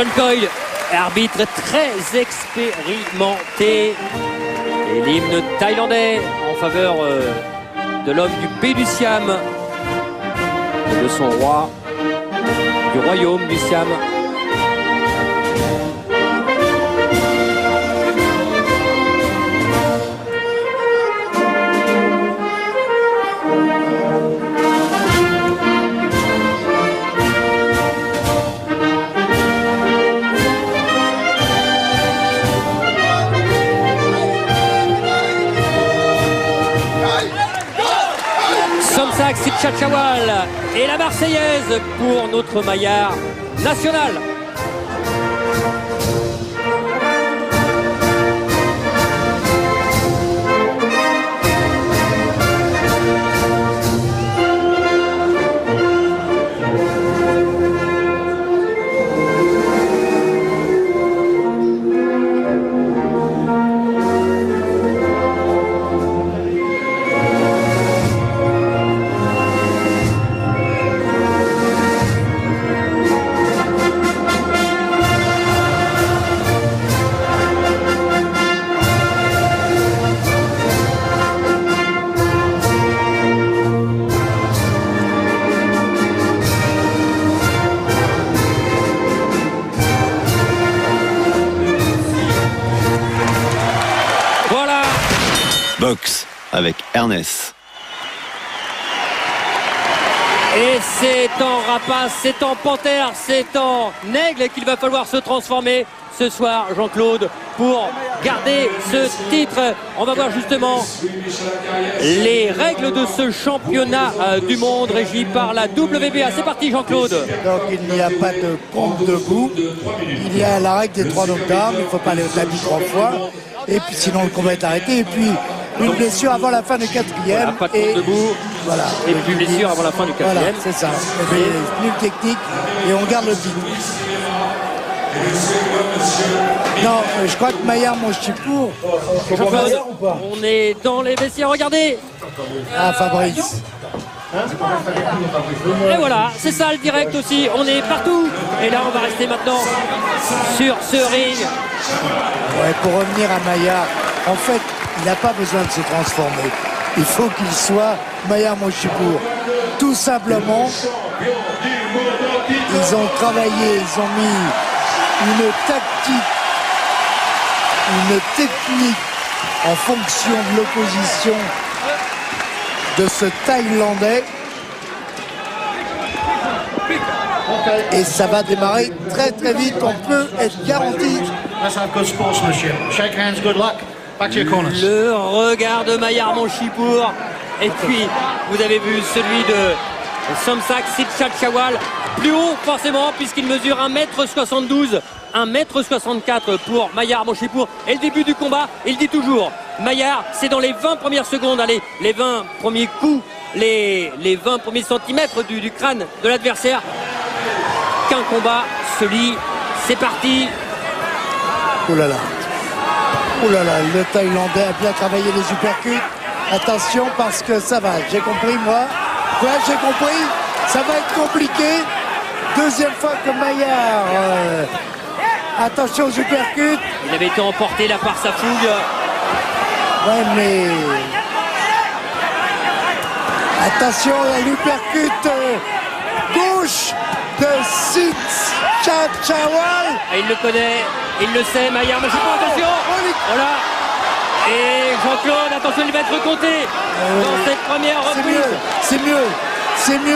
John Coyle, arbitre très expérimenté. Et l'hymne thaïlandais en faveur de l'homme du pays du Siam, de son roi, du royaume du Siam. Somsak Sitchachawal et la Marseillaise pour notre maillard national. Boxe avec Ernest. Et c'est en rapace, c'est en panthère, c'est en aigle qu'il va falloir se transformer ce soir, Jean-Claude, pour garder ce titre. On va voir justement les règles de ce championnat du monde régi par la WBA. C'est parti, Jean-Claude. Donc il n'y a pas de compte debout. Il y a la règle des 3 knockdowns. Il ne faut pas aller au-delà de 3 fois. Et puis sinon le combat est arrêté. Et puis une blessure avant la fin du 4e. Voilà, pas de compte debout. Voilà. Et puis blessure avant la fin du 4e. Voilà, c'est ça. Plus technique et on garde le titre. Non, je crois que Maillard Monchipour. On est dans les vestiaires, regardez. Ah, Fabrice. Et voilà, c'est ça le direct aussi. On est partout. Et là, on va rester maintenant sur ce ring. Ouais, pour revenir à Maillard, en fait, il n'a pas besoin de se transformer. Il faut qu'il soit Maillard Monchipour. Tout simplement, ils ont travaillé, ils ont mis une tactique, une technique en fonction de l'opposition de ce Thaïlandais. Et ça va démarrer très très vite, on peut être garanti. Le regard de Maillard Monchipour. Et puis, vous avez vu celui de Somsak Sitchachawal. Plus haut, forcément, puisqu'il mesure 1m72, 1m64 pour Maillard Monchipour. Et le début du combat, il dit toujours, Maillard, c'est dans les 20 premières secondes, allez, les 20 premiers coups, les 20 premiers centimètres du crâne de l'adversaire, qu'un combat se lie. C'est parti. Oh là là. Oh là là, le Thaïlandais a bien travaillé les uppercuts. Attention parce que ça va, j'ai compris moi. Ouais, j'ai compris, ça va être compliqué. Deuxième fois que Maillard. Attention aux uppercuts. Il avait été emporté là par sa fougue. Ouais, mais. Attention à l'uppercut gauche de Sitchachawal. Il le connaît, il le sait, Maillard Monchipour, attention. Voilà. Et Jean-Claude, attention, il va être compté dans cette première reprise. C'est mieux,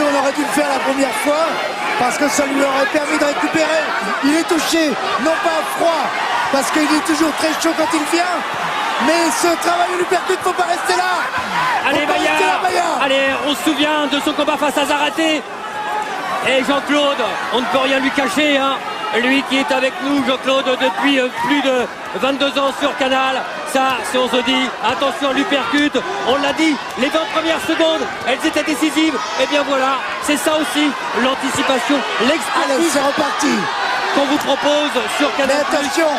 on aurait dû le faire la première fois parce que ça lui aurait permis de récupérer. Il est touché, non pas à froid, parce qu'il est toujours très chaud quand il vient, mais ce travail de l'uppercut, faut pas rester là. Allez Maillard, allez, on se souvient de son combat face à Zaraté. Et Jean-Claude, on ne peut rien lui cacher, hein. Lui qui est avec nous, Jean-Claude, depuis plus de 22 ans sur Canal. Ça, c'est on se dit, attention à l'uppercut, on l'a dit, les 20 premières secondes, elles étaient décisives. Et bien voilà, c'est ça aussi, l'anticipation, l'expertise. Allez, c'est reparti. Qu'on vous propose sur Canal+. Mais attention,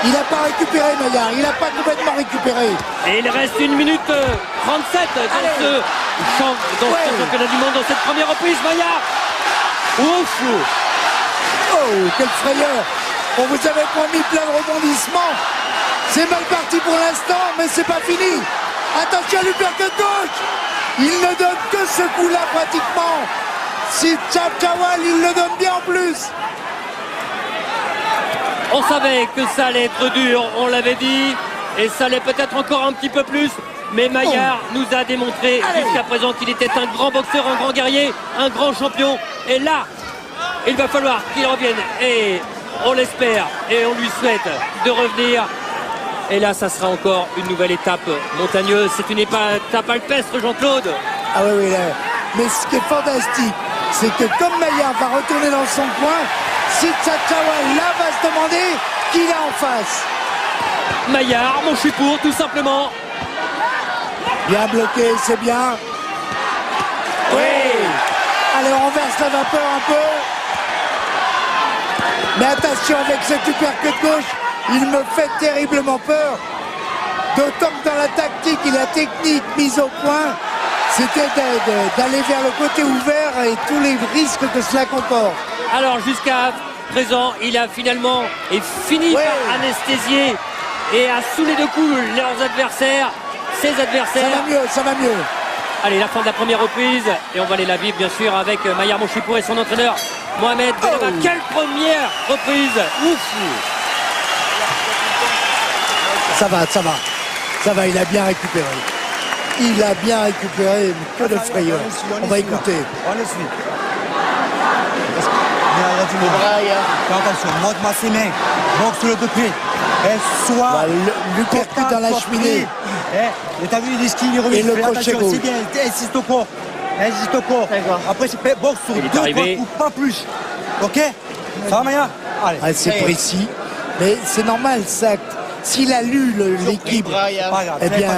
il n'a pas récupéré Maillard, il n'a pas complètement récupéré. Et il reste 1 minute 37 dans ce championnat du monde, dans cette première reprise, Maillard. Ouf. Oh, quelle frayeur! On vous avait promis plein de rebondissements. C'est mal parti pour l'instant, mais c'est pas fini. Attention à l'uppercut gauche. Il ne donne que ce coup-là pratiquement. Si Chachawal, il le donne bien en plus. On savait que ça allait être dur, on l'avait dit, et ça allait peut-être encore un petit peu plus. Mais Maillard nous a démontré jusqu'à présent qu'il était un grand boxeur, un grand guerrier, un grand champion. Et là, il va falloir qu'il revienne. Et on l'espère et on lui souhaite de revenir. Et là, ça sera encore une nouvelle étape montagneuse. C'est une étape alpestre, Jean-Claude. Ah oui, oui, là. Mais ce qui est fantastique, c'est que comme Maillard va retourner dans son coin, si Chachawal là va se demander qui est en face. Maillard, mon chipour, tout simplement. Bien bloqué, c'est bien. Oui. Allez, on renverse la vapeur un peu. Mais attention avec cet uppercut gauche, il me fait terriblement peur. D'autant que dans la tactique et la technique mise au point, c'était d'aller vers le côté ouvert et tous les risques que cela comporte. Alors jusqu'à présent, il a finalement fini par anesthésier et à saouler de coups leurs adversaires, ses adversaires. Ça va mieux. Allez, la fin de la première reprise et on va aller la vivre bien sûr avec Maillard Monchipour et son entraîneur Mohamed Belaba. Quelle première reprise! Ouf! Ça va, il a bien récupéré. Il a bien récupéré, que de frayeur. On va écouter. On le suit. Attention, monte-moi ses mains. Boxe sur le deux pieds. Soit l'uppercut dans la cheminée. Et t'as vu, il esquive, il remet. Et le crochet gauche. C'est bien, insiste au corps. Après, c'est boxe sur deux, trois coups, pas plus. Ok? Ça va, Maya? Allez. C'est précis. Mais c'est normal, ça. S'il a lu l'équipe, eh bien...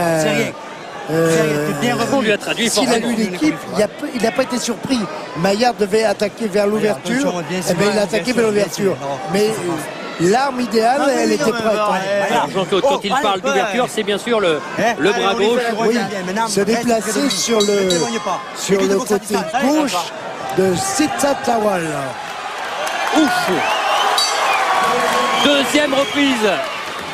on lui a traduit. S'il a lu l'équipe, il n'a pas été surpris. Maillard devait attaquer vers l'ouverture. Eh bien, il a attaqué vers l'ouverture. Mais l'arme idéale, elle était prête. Alors Jean-Claude, quand il parle d'ouverture, c'est bien sûr le bras gauche. Oui, se déplacer sur le côté gauche de Chachawal. Ouf! Deuxième reprise.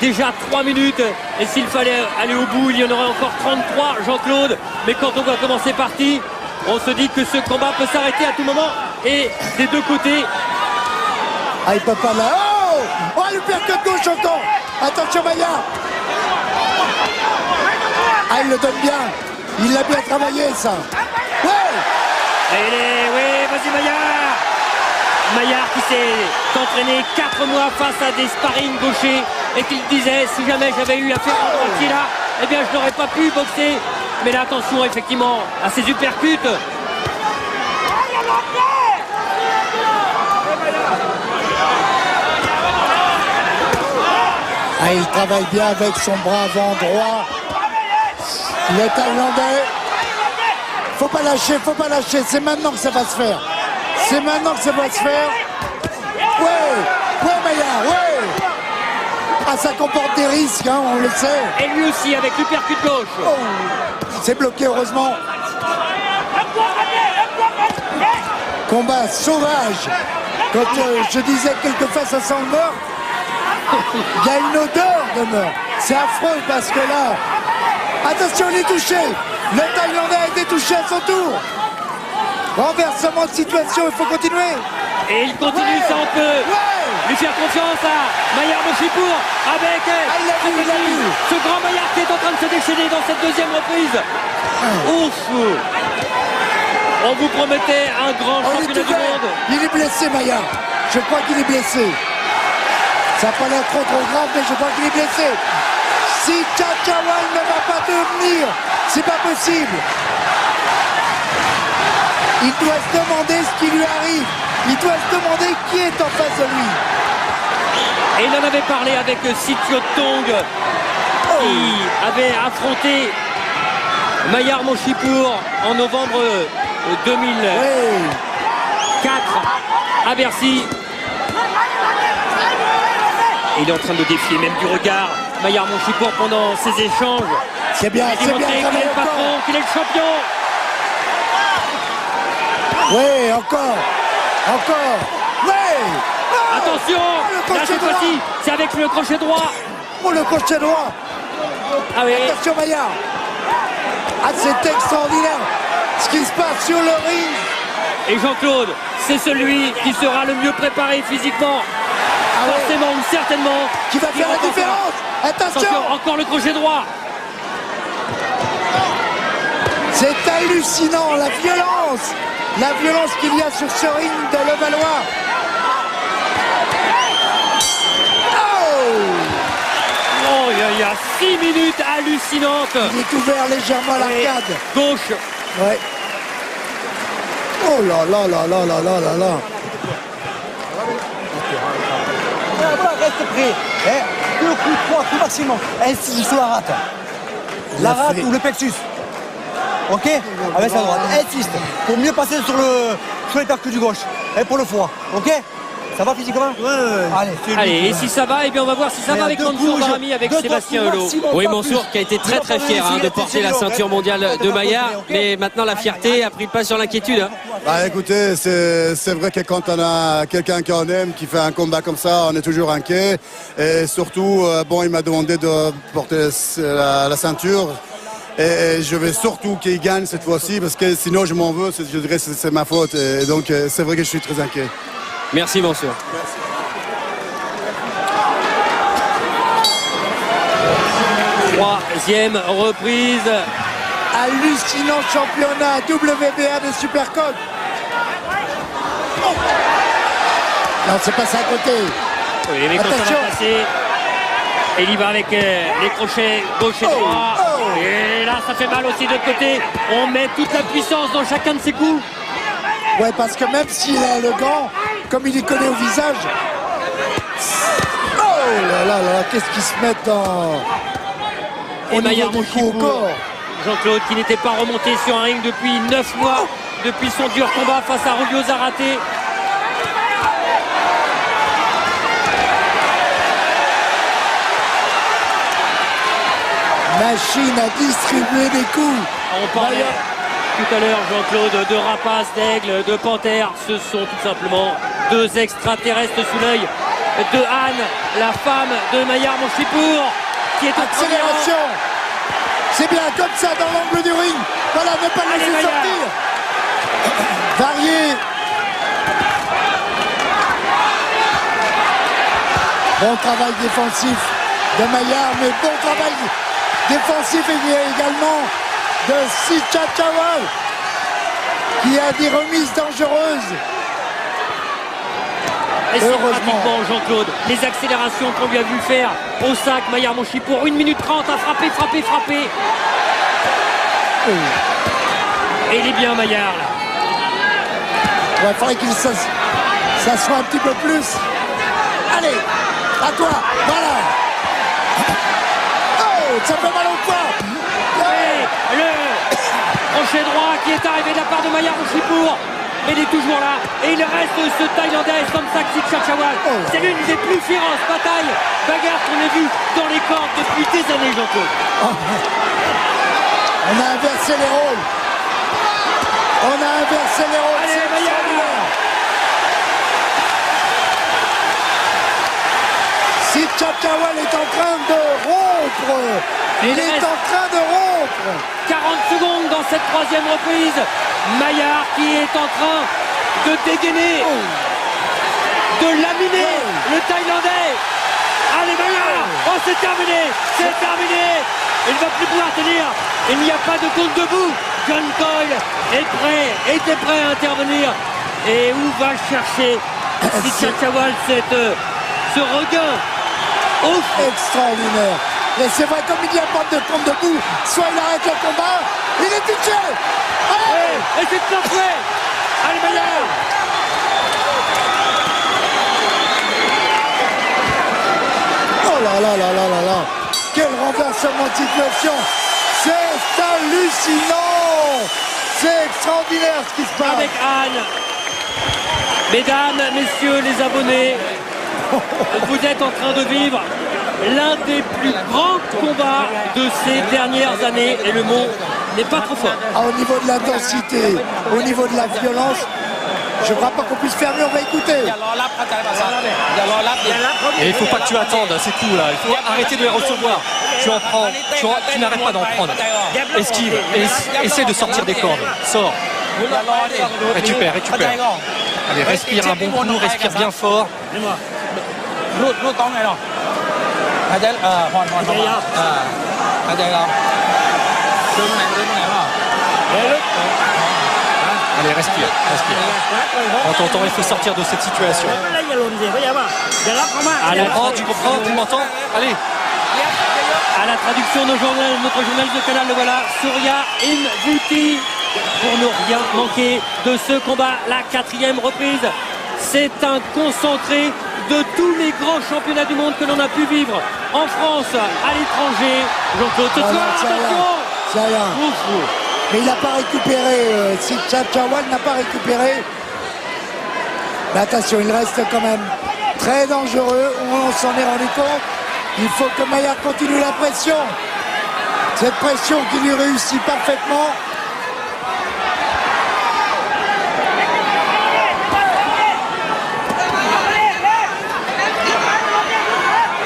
Déjà 3 minutes, et s'il fallait aller au bout, il y en aurait encore 33, Jean-Claude. Mais quand on voit comment c'est parti, on se dit que ce combat peut s'arrêter à tout moment. Et des deux côtés. Ah, il peut pas là. Oh, l'uppercut gauche encore. Attention, Maillard. Ah, il le donne bien. Il l'a bien travaillé, ça. Ouais. Oui, vas-y, Maillard. Maillard qui s'est entraîné 4 mois face à des sparring gauchers et qui disait si jamais j'avais eu affaire à un droitier là, eh bien je n'aurais pas pu boxer. Mais là attention effectivement à ces uppercuts. Ah, il travaille bien avec son bras avant droit. Le Thaïlandais. Faut pas lâcher, c'est maintenant que ça va se faire. C'est maintenant que ça va se faire. Ouais, Maillard, ouais. Ah, ça comporte des risques, hein, on le sait. Et lui aussi avec l'uppercut gauche. Oh, c'est bloqué, heureusement. Combat sauvage. Quand je disais quelquefois ça sent le meurtre, il y a une odeur de meurtre. C'est affreux parce que là, attention, il est touché. Le Thaïlandais a été touché à son tour. Renversement de situation, il faut continuer. Et il continue, ça on peut lui faire confiance à Maillard Monchipour avec ce grand Maillard qui est en train de se déchaîner dans cette deuxième reprise. Ouf. On vous promettait un grand championnat du monde. Il est blessé, Maillard. Je crois qu'il est blessé. Ça n'a pas l'air trop grave, mais je crois qu'il est blessé. Si Chachawal ne va pas devenir, c'est pas possible. Il doit se demander ce qui lui arrive. Il doit se demander qui est en face de lui. Et il en avait parlé avec Sithiotong qui avait affronté Maillard Monchipour en novembre 2004 à Bercy. Et il est en train de défier même du regard Maillard Monchipour pendant ces échanges. C'est bien, c'est bien. Qu'il est le patron, qu'il est le champion. Oui, encore. Oui. Attention, là cette fois-ci, c'est avec le crochet droit. Oh, le crochet droit. Ah oui. Attention Maillard. Ah, c'est extraordinaire ce qui se passe sur le ring. Et Jean-Claude, c'est celui qui sera le mieux préparé physiquement. Forcément ou certainement. Qui va faire la différence. Attention, encore le crochet droit. C'est hallucinant, la violence qu'il y a sur ce ring de Levallois. Oh, il y a 6 minutes hallucinantes. Il est ouvert légèrement à l'arcade. Gauche. Ouais. Oh là là là là là là là là. Reste prêt. Deux coups, trois coups maximum. Insiste sur la rate. La rate ou le plexus. Ok. Avec sa droite. Insiste. Pour mieux passer sur les percus du gauche. Et pour le foie. Ok. Ça va physiquement? Ouais. Allez, et si ça va, eh bien on va voir si ça va avec Mansour Barami, avec Sébastien Hulot. Oui, Mansour qui a été très très fier de porter la ceinture mondiale de Maillard, mais maintenant la fierté a pris le pas sur l'inquiétude. Bah écoutez, c'est vrai que quand on a quelqu'un qu'on aime qui fait un combat comme ça, on est toujours inquiet. Et surtout, bon, il m'a demandé de porter la ceinture. Et je veux surtout qu'il gagne cette fois-ci, parce que sinon je m'en veux, je dirais que c'est ma faute. Et donc c'est vrai que je suis très inquiet. Merci Mansour. Troisième reprise. Hallucinant championnat WBA de Supercode. Non, c'est passé à côté. Oui, mais quand ça va passer, et il y va avec les crochets gauche et droit. Et là, ça fait mal aussi de l'autre côté. On met toute la puissance dans chacun de ses coups. Ouais, parce que même s'il a le gant, comme il est collé au visage. Oh là là là, qu'est-ce qu'ils se mettent dans... Et Maillard au corps. Jean-Claude qui n'était pas remonté sur un ring depuis 9 mois, depuis son dur combat face à Julio Zarate. Machine à distribuer des coups. On parlait tout à l'heure, Jean-Claude, de rapaces, d'aigles, de panthères. Ce sont tout simplement deux extraterrestres sous l'œil de Anne, la femme de Maillard Monchipour, qui est en accélération. C'est bien comme ça dans l'angle du ring. Voilà, ne pas le laisser sortir. Varié. Bon travail défensif de Maillard, mais bon travail défensif également de Sichachawal, qui a des remises dangereuses. Et c'est pratiquement Jean-Claude, les accélérations qu'on lui a vu faire au sac. Maillard Monchipour, 1 minute 30 à frapper. Et il est bien Maillard là. Ouais, il faudrait qu'il s'assoie un petit peu plus. Allez, à toi, voilà. Oh, ça fait mal au poing. Et le crochet droit qui est arrivé de la part de Maillard Monchipour. Mais il est toujours là. Et il reste ce Thaïlandais, Somsak Sichachawal. C'est l'une des plus féroces batailles, bagarres qu'on ait vues dans les cordes depuis des années, Jean-Claude. On a inversé les rôles. Allez, Maillard. Sichachawal est en train de rompre. Il est en train de rompre. 40 secondes dans cette troisième reprise. Maillard qui est en train de dégainer, de laminer le Thaïlandais. Allez Maillard, oh c'est terminé. Il ne va plus pouvoir tenir. Il n'y a pas de compte debout. John Coyle était prêt à intervenir. Et où va chercher Sichachawal ce regain? Extraordinaire. Et c'est vrai, comme il n'y a pas de compte debout, soit il arrête le combat, il est touché. Et c'est plein fouet. Allez Maillard. Oh là là là là là là. Quel renversement de situation. C'est hallucinant. C'est extraordinaire ce qui se passe. Avec Anne. Mesdames, messieurs les abonnés, vous êtes en train de vivre l'un des plus grands combats de ces dernières années et le mot n'est pas trop fort. Au niveau de l'intensité, au niveau de la violence, Je crois pas qu'on puisse faire mieux, on va écouter. Et il faut pas que tu attendes ces coups là, il faut arrêter de les recevoir. Tu en prends, tu n'arrêtes pas d'en prendre. Esquive, essaie de sortir des cordes. Sors. Récupère. Allez, respire un bon coup, respire bien fort. Allez, respire. En t'entendant, il faut sortir de cette situation. Tu comprends, tu m'entends? Allez. À la traduction, notre journal de Canal, le voilà, Surya Mvuti, pour ne rien manquer de ce combat, la 4e reprise. C'est un concentré de tous les grands championnats du monde que l'on a pu vivre en France, à l'étranger. Jean-Claude, C'est rien. Mais il n'a pas récupéré, si Chachawal n'a pas récupéré. Mais attention, il reste quand même très dangereux, on s'en est rendu compte. Il faut que Maillard continue la pression. Cette pression qui lui réussit parfaitement.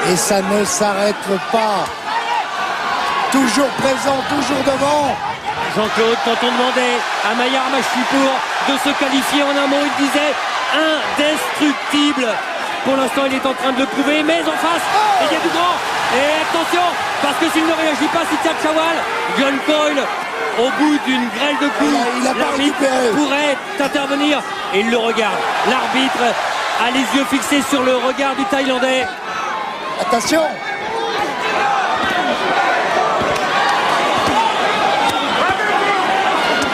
Et ça ne s'arrête pas. Toujours présent, toujours devant. Jean-Claude, quand on demandait à Mayar Machipour de se qualifier en un mot, il disait indestructible. Pour l'instant, il est en train de le prouver, mais en face, il y a du grand. Et attention, parce que s'il ne réagit pas, c'est Chachawal. John Coyle, au bout d'une grêle de coups, l'arbitre pourrait intervenir. Et il le regarde. L'arbitre a les yeux fixés sur le regard du Thaïlandais. Attention.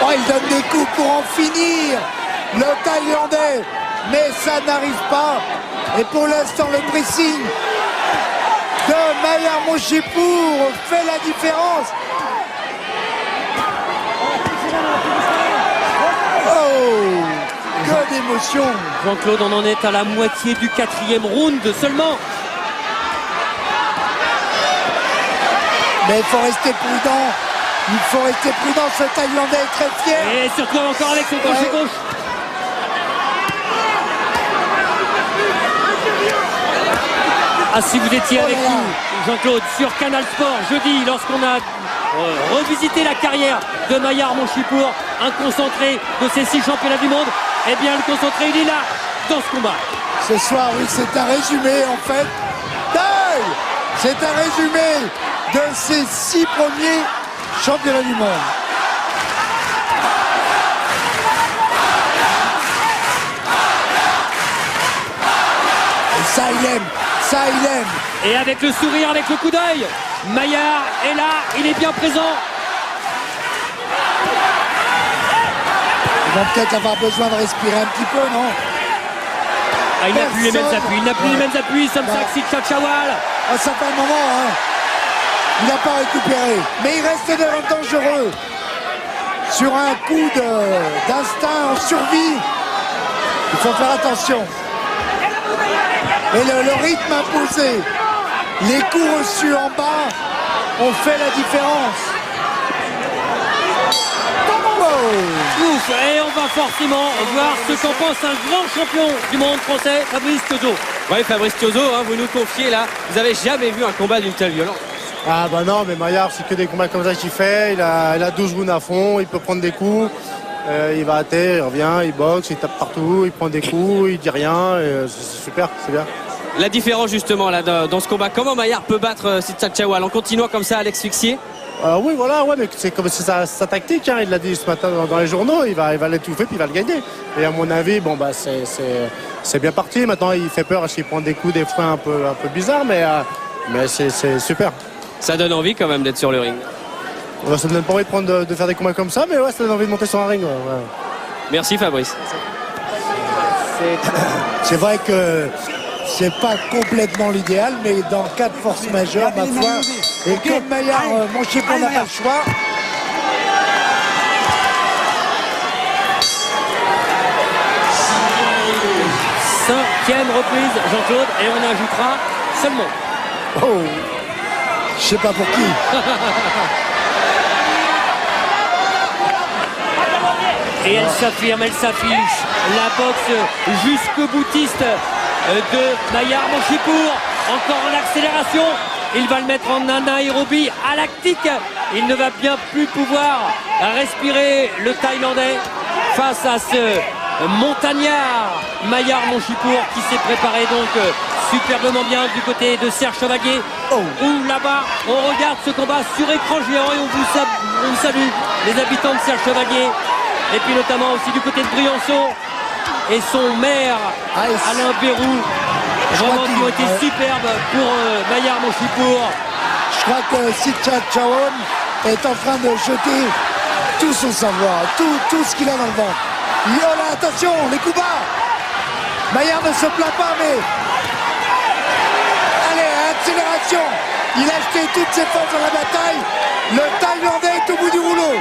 Oh, il donne des coups pour en finir. Le Thaïlandais. Mais ça n'arrive pas. Et pour l'instant, le pressing de Mayar Moshipour fait la différence. Oh, que d'émotion. Jean-Claude, on en est à la moitié du 4e round seulement. Mais il faut rester prudent. Il faut rester prudent. Ce Thaïlandais est très fier. Et surtout encore avec son crochet gauche. Ah, si vous étiez avec nous, Jean-Claude, sur Canal Sport, jeudi, lorsqu'on a revisité la carrière de Mayar Moshipour, un concentré de ces 6 championnats du monde, eh bien, le concentré, il est là, dans ce combat. Ce soir, oui, c'est un résumé, en fait. C'est un résumé de ces 6 premiers championnats du monde. Et ça, il aime. Ça, il aime. Et avec le sourire, avec le coup d'œil, Mayar est là, il est bien présent. Ils vont peut-être avoir besoin de respirer un petit peu, non? Ah, il n'a plus les mêmes appuis, il n'a plus les mêmes appuis, Somsak Chachawal. Ah, ça fait un moment, hein. Il n'a pas récupéré. Mais il reste dangereux. Sur un coup d'instinct en survie. Il faut faire attention. Et le rythme imposé, les coups reçus en bas ont fait la différence. Ouf, et on va forcément voir ce qu'en pense un grand champion du monde français, Fabrice Thiozo. Oui, Fabrice Thiozo, hein, vous nous confiez là, vous avez jamais vu un combat d'une telle violence. Ah bah non, mais Mayar, c'est que des combats comme ça qu'il fait. Il a 12 rounds à fond, il peut prendre des coups. Il va à terre, il revient, il boxe, il tape partout, il prend des coups, il dit rien. C'est super, c'est bien. La différence justement là dans ce combat, comment Mayar peut battre Chachawal en continuant comme ça à l'asphyxier? Oui, voilà, ouais, mais c'est comme sa tactique, hein, il l'a dit ce matin dans les journaux, il va l'étouffer puis il va le gagner. Et à mon avis, bon bah c'est bien parti. Maintenant, il fait peur parce qu'il prend des coups, des freins un peu bizarres, mais c'est super. Ça donne envie quand même d'être sur le ring. Ouais, ça me donne pas envie de faire des combats comme ça, mais ouais, ça donne envie de monter sur un ring. Ouais. Merci Fabrice. C'est vrai que c'est pas complètement l'idéal, mais dans le cas de force majeure, ma foi, et comme Mayar Moshipour n'a pas le choix. Cinquième reprise, Jean-Claude, et on ajoutera seulement. Oh, je sais pas pour qui. Et elle s'affirme, elle s'affiche. La boxe jusqu'au boutiste de Mayar Monchipour. Encore en accélération. Il va le mettre en anaérobie à lactique. Il ne va bien plus pouvoir respirer le Thaïlandais face à ce montagnard Mayar Monchipour qui s'est préparé donc superbement bien du côté de Serge Chevalier. Où là-bas on regarde ce combat sur écran géant et on vous salue les habitants de Serge Chevalier. Et puis notamment aussi du côté de Briançon et son maire Alain Bérou. Vraiment qui ont été superbes pour Mayar Monchipour. Je crois que Sitchat Chawan est en train de jeter tout son savoir, tout ce qu'il a dans le ventre. Yola, attention, les coups bas. Mayar ne se plaint pas, mais allez, accélération. Il a jeté toutes ses forces dans la bataille. Le Thaïlandais est au bout du rouleau.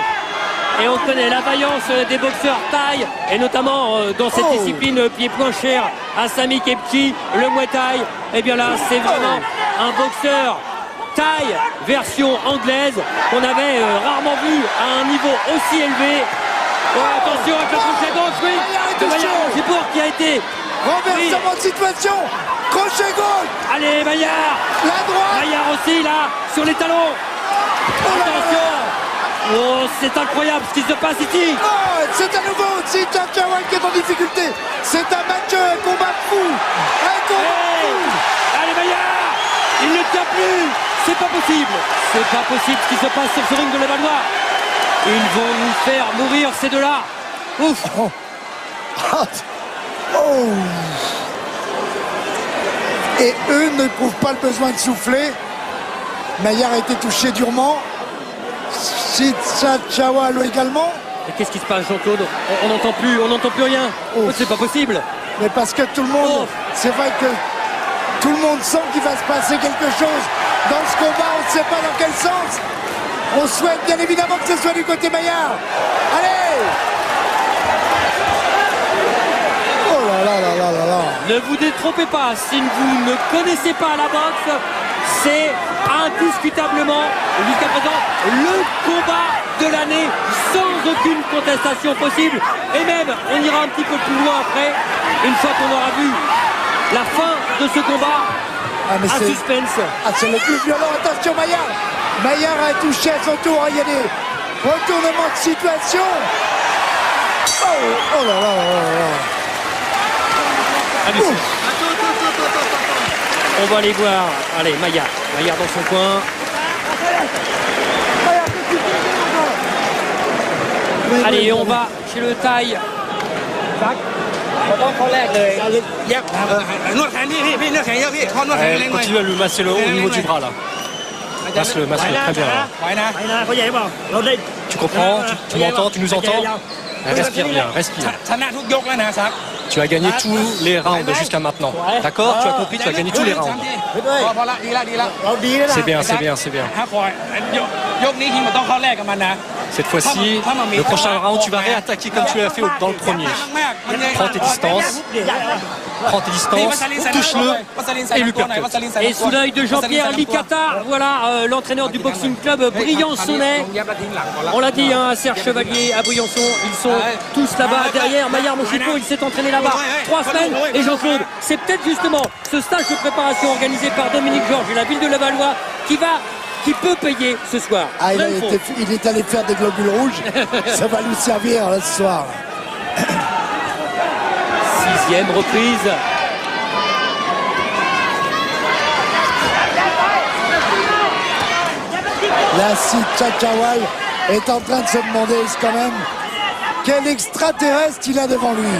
Et on connaît la vaillance des boxeurs thaï, et notamment dans cette discipline pied-point cher à Sami Kepchi, le Muay Thai. Et bien là, c'est vraiment un boxeur thaï version anglaise qu'on avait rarement vu à un niveau aussi élevé. Attention avec le crochet gauche, oui, de Mayar Monchipour qui a été renversement de situation. Crochet gauche. Allez, Mayar. La droite. Mayar aussi là, sur les talons. Attention. Oh, c'est incroyable ce qui se passe ici. Oh, c'est à nouveau Sitchat Chawan qui est en difficulté. C'est un match, un combat fou. Un combat fou. Allez, Mayar. Il ne tient plus. C'est pas possible. C'est pas possible ce qui se passe sur ce ring de Levallois. Ils vont nous faire mourir ces deux-là. Ouf. Et eux n'éprouvent pas le besoin de souffler. Mayar a été touché durement. Sitchat Chawan également. Et qu'est-ce qui se passe, Jean-Claude? On n'entend plus rien. C'est pas possible. Mais parce que tout le monde, c'est vrai que tout le monde sent qu'il va se passer quelque chose dans ce combat. On ne sait pas dans quel sens. On souhaite bien évidemment que ce soit du côté Mayar. Allez! Oh là là là là là là. Ne vous détrompez pas, si vous ne connaissez pas la boxe, c'est indiscutablement, jusqu'à présent, le combat de l'année sans aucune contestation possible. Et même, on ira un petit peu plus loin après, une fois qu'on aura vu la fin de ce combat. Un suspense. C'est le plus violent. Attention, Mayar. Mayar a touché à son tour. Il y a des retournements de situation. Oh là là là là. On va aller voir. Allez, Mayar. Mayar dans son coin. Allez, on va chez le Thaï. Continue à le masser au niveau du bras là. Masse-le très bien là. Tu comprends? Tu m'entends? Tu nous entends? Respire bien, respire. Tu as gagné tous les rounds jusqu'à maintenant. D'accord? Tu as compris? Tu as gagné tous les rounds. C'est bien, c'est bien, c'est bien. Cette fois-ci, le prochain round, tu vas réattaquer comme tu l'as fait dans le premier. Prends tes distances, touche-le et lui percute. Et sous l'œil de Jean-Pierre Licata, voilà l'entraîneur du boxing club briançonnais. On l'a dit à Serge Chevalier, à Briançon, ils sont tous là-bas derrière. Mayar Monchipour, il s'est entraîné là-bas 3 semaines. Et Jean-Claude, c'est peut-être justement ce stage de préparation organisé par Dominique Georges et la ville de Levallois qui peut payer ce soir. Il est allé faire des globules rouges. Ça va lui servir là, ce soir. 6e reprise. Là, Sitchat Chawan est en train de se demander quand même quel extraterrestre il a devant lui.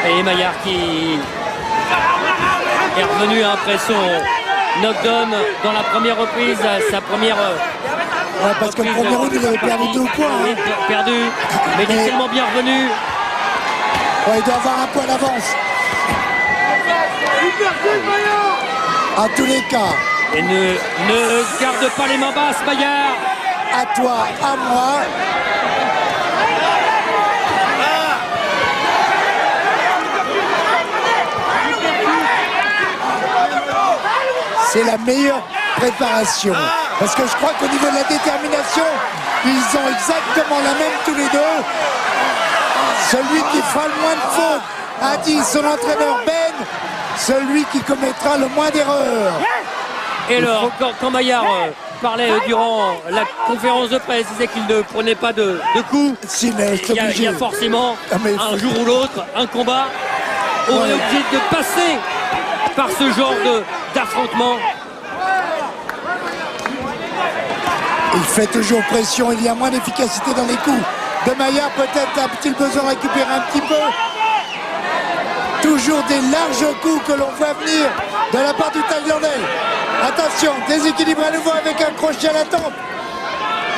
Et Mayar qui est revenu après son knockdown dans la première reprise, sa première. Parce que le premier round, il avait perdu 2 points. Perdu, mais il est tellement bien revenu. Il doit avoir un point d'avance. En tous les cas. Et ne garde pas les mains basses, Maillard. À toi, à moi. C'est la meilleure préparation. Parce que je crois qu'au niveau de la détermination, ils ont exactement la même tous les deux. Celui qui fera le moins de fautes, a dit son entraîneur Ben, celui qui commettra le moins d'erreurs. Et alors, quand Maillard parlait durant la conférence de presse, il disait qu'il ne prenait pas de coups. Il y a forcément, un jour ou l'autre, un combat. On est obligé de passer par ce genre d'affrontement. Il fait toujours pression, il y a moins d'efficacité dans les coups. De Maillard peut-être a-t-il besoin de récupérer un petit peu. Toujours des larges coups que l'on voit venir de la part du Thaïlandais. Attention, déséquilibre à nouveau avec un crochet à la tempe.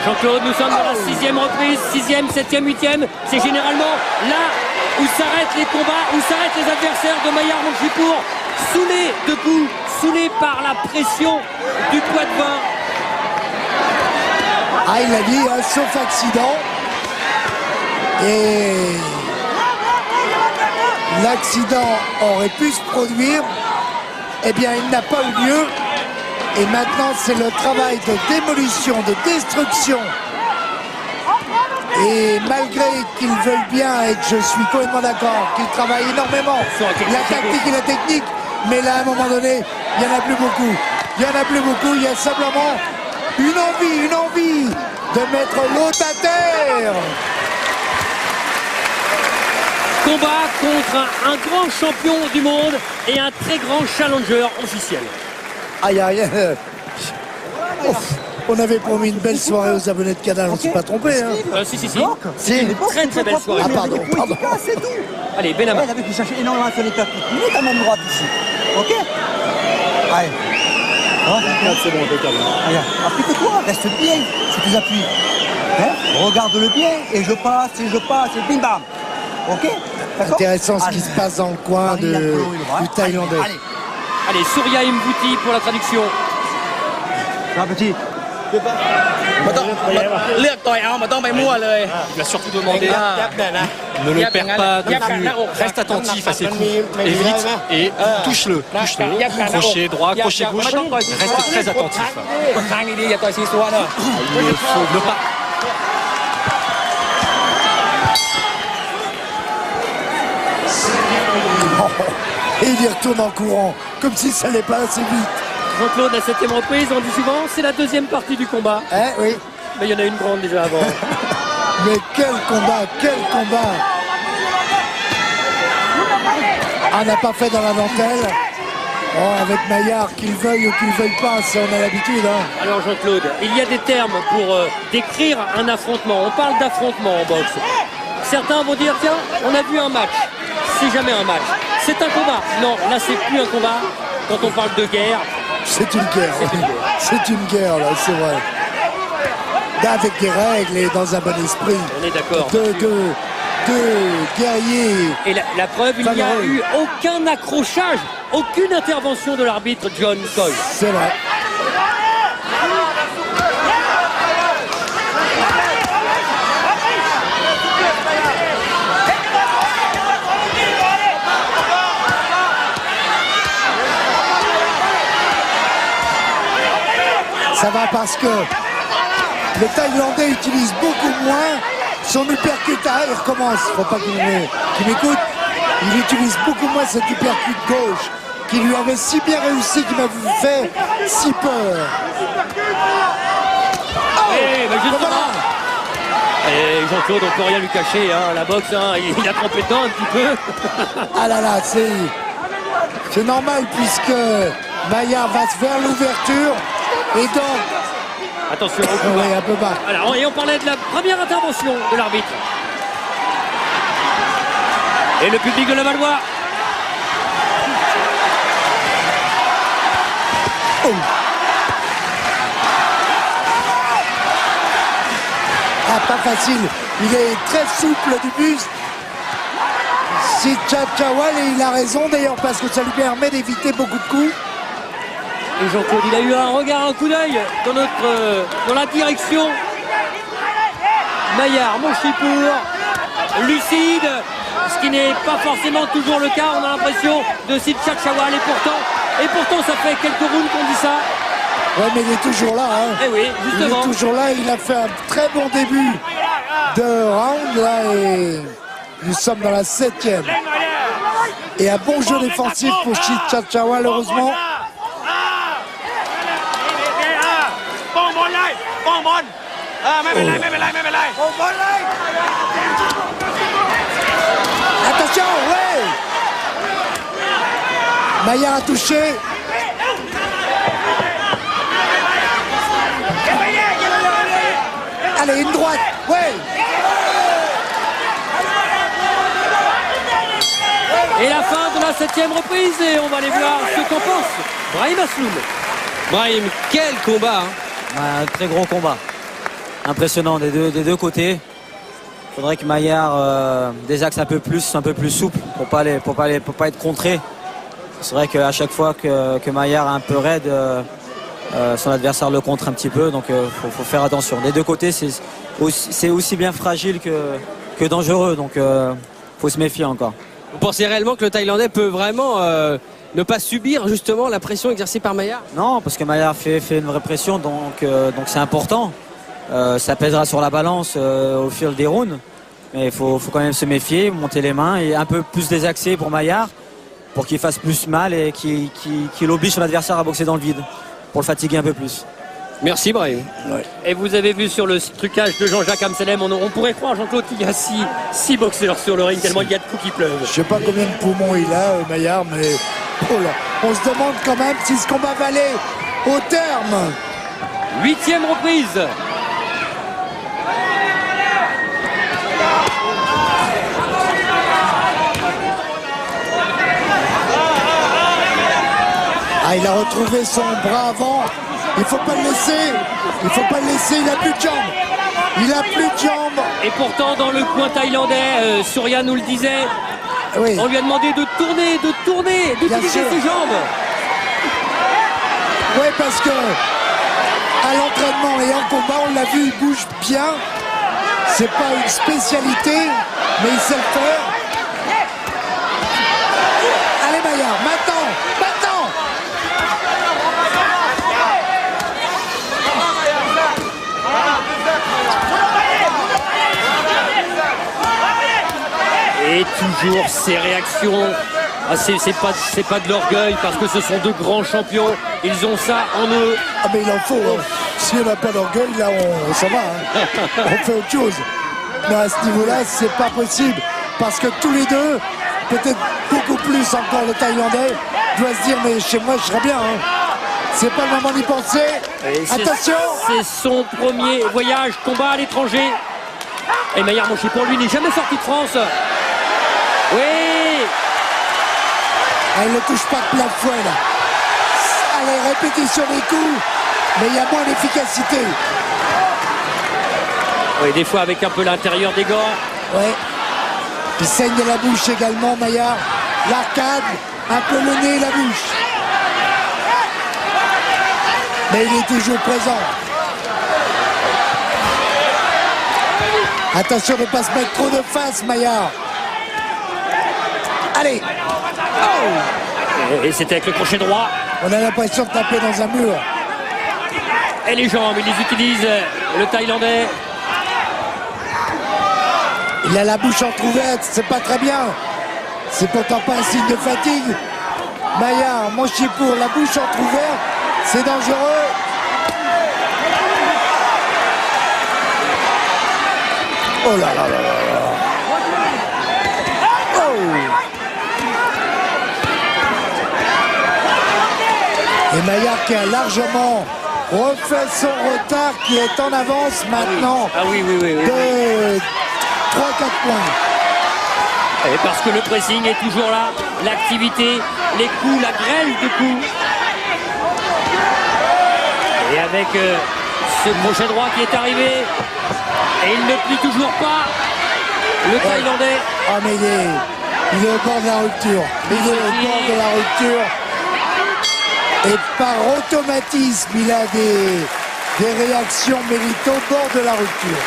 Jean-Claude, nous sommes dans la 6e reprise, 6e, 7e, 8e. C'est généralement là où s'arrêtent les combats, où s'arrêtent les adversaires de Maillard Monchipour, saoulés de coups, saoulés par la pression du poids de vin. Ah, il a dit, hein, sauf accident. Et l'accident aurait pu se produire. Eh bien, il n'a pas eu lieu. Et maintenant, c'est le travail de démolition, de destruction. Et malgré qu'ils veulent bien, et que je suis complètement d'accord, qu'ils travaillent énormément, la tactique et la technique, mais là, à un moment donné, il n'y en a plus beaucoup. Il n'y en a plus beaucoup, il y a simplement une envie de mettre l'autre à terre. Combat contre un grand champion du monde et un très grand challenger officiel. Aïe aïe. On avait promis une belle soirée aux abonnés de Canal, on ne s'est pas trompé. Hein. Si. C'est une très très belle soirée. Ah pardon. C'est tout. Allez, Benama. Il avait pu chercher énormément sur les plaques. Mets ta main droite ici. Ok. Allez. C'est bon, impeccable. Applique-toi, reste bien sur tes appuis. Hein? Regarde-le bien et je passe et bim bam. Ok. Intéressant ce qui se passe dans le coin du Thaïlandais. Allez, Surya Mvuti pour la traduction. Un petit. Il a surtout demandé ne le perds pas de vue, reste attentif à ses coups, évite et touche-le. Crochet droit, crochet gauche, reste très attentif. Il faut ne pas. Et il y retourne en courant, comme si ça n'allait pas assez vite. Jean-Claude, la 7e reprise, on dit souvent, c'est la 2e partie du combat. Oui. Mais il y en a une grande déjà avant. Mais quel combat, quel combat. On n'a pas fait dans la dentelle. Oh, avec Maillard, qu'il veuille ou qu'il veuille pas, ça on a l'habitude. Hein. Alors Jean-Claude, il y a des termes pour décrire un affrontement. On parle d'affrontement en boxe. Certains vont dire, tiens, on a vu un match. C'est jamais un match. C'est un combat. Non, là c'est plus un combat. Quand on parle de guerre, c'est une guerre. C'est une guerre, là, c'est vrai. Avec des règles et dans un bon esprit. On est d'accord. Deux guerriers. Et la preuve, il n'y a eu aucun accrochage, aucune intervention de l'arbitre John Coyle. C'est vrai. Ça va parce que le Thaïlandais utilise beaucoup moins son uppercut. Ah, il recommence, faut pas qu'il m'écoute. Il utilise beaucoup moins cet uppercut gauche qui lui avait si bien réussi, qui m'a fait si peur. Et Jean-Claude, on peut rien lui cacher, hein. La boxe, hein, il a trempé dedans un petit peu. Ah là là, c'est normal puisque Maillard va vers l'ouverture. Et donc, attention au coup. Oui, un peu bas. Alors, et on parlait de la première intervention de l'arbitre. Et le public de Levallois. Oh. Ah, pas facile. Il est très souple du buste. C'est Chachawal et il a raison d'ailleurs parce que ça lui permet d'éviter beaucoup de coups. Et Jean-Claude, il a eu un regard, un coup d'œil dans la direction. Maillard, Monchipour, lucide, ce qui n'est pas forcément toujours le cas. On a l'impression de Sid Tchatchawal et pourtant ça fait quelques rounds qu'on dit ça. Ouais, mais il est toujours là. Hein. Eh oui, justement. Il est toujours là. Il a fait un très bon début de round là et nous sommes dans la 7e. Et un bon jeu défensif pour Sid Tchatchawal, heureusement. Attention, ouais. Maillard a touché. Allez, une droite, ouais. Et la fin de la 7e reprise et on va aller voir ce qu'en pense Brahim Asloum. Brahim, quel combat Un très gros combat. Impressionnant des deux côtés. Il faudrait que Maillard désaxe un peu plus souple pour pas être contré. C'est vrai qu'à chaque fois que Maillard est un peu raide, son adversaire le contre un petit peu. Donc faut faire attention. Des deux côtés, c'est aussi bien fragile que dangereux. Donc faut se méfier encore. Vous pensez réellement que le Thaïlandais peut vraiment ne pas subir justement la pression exercée par Maillard? Non, parce que Maillard fait une vraie pression, donc c'est important. Ça pèsera sur la balance au fil des rounds. Mais il faut quand même se méfier, monter les mains et un peu plus désaxer pour Maillard pour qu'il fasse plus mal et qu'il oblige son adversaire à boxer dans le vide pour le fatiguer un peu plus. Merci Brahim. Ouais. Et vous avez vu sur le trucage de Jean-Jacques Amselem, on pourrait croire, Jean-Claude, qu'il y a six boxeurs sur le ring tellement il y a de coups qui pleuvent. Je sais pas combien de poumons il a, Maillard, mais oh là, on se demande quand même si ce combat valait au terme. 8e reprise. Ah, il a retrouvé son bras avant. Il faut pas le laisser. Il faut pas le laisser. Il a plus de jambes. Il a plus de jambes. Et pourtant, dans le coin thaïlandais, Surya nous le disait, oui. On lui a demandé de tourner, d'utiliser ses jambes. Oui, parce que à l'entraînement et en combat, on l'a vu, il bouge bien. C'est pas une spécialité, mais il sait le faire. Allez Maillard, maintenant. Et toujours ces réactions. Ah, c'est pas de l'orgueil parce que ce sont deux grands champions. Ils ont ça en eux. Ah mais il en faut. Hein. Si on n'a pas d'orgueil, là ça va. Hein. On fait autre chose. Mais à ce niveau-là, c'est pas possible. Parce que tous les deux, peut-être beaucoup plus encore le Thaïlandais, doit se dire mais chez moi je serais bien. Hein. C'est pas le moment d'y penser. Attention. C'est son premier voyage, combat à l'étranger. Et Maillard Monchipour, lui, n'est jamais sorti de France. Oui. Elle ne touche pas de plein fouet là. Allez, répétition des coups, mais il y a moins d'efficacité. Oui, des fois avec un peu l'intérieur des gants. Oui. Il saigne de la bouche également, Maillard. L'arcade, un peu le nez et la bouche. Mais il est toujours présent. Attention de ne pas se mettre trop de face, Maillard. Allez. Oh. Et c'était avec le crochet droit. On a l'impression de taper dans un mur. Et les jambes, il les utilise, le Thaïlandais. Il a la bouche entrouverte, c'est pas très bien. C'est pourtant pas un signe de fatigue. Maillard, Monchipour, la bouche entrouverte, c'est dangereux. Oh là là là là. Oh. Et Maillard qui a largement refait son retard, qui est en avance maintenant. Ah oui. De 3-4 points. Et parce que le pressing est toujours là, l'activité, les coups, la grêle de coups. Et avec ce crochet droit qui est arrivé, et il ne plie toujours pas, le Thaïlandais. Ah mais il est au bord de la rupture. Il est au bord de la rupture. Et par automatisme, il a des réactions mérito au bord de la rupture.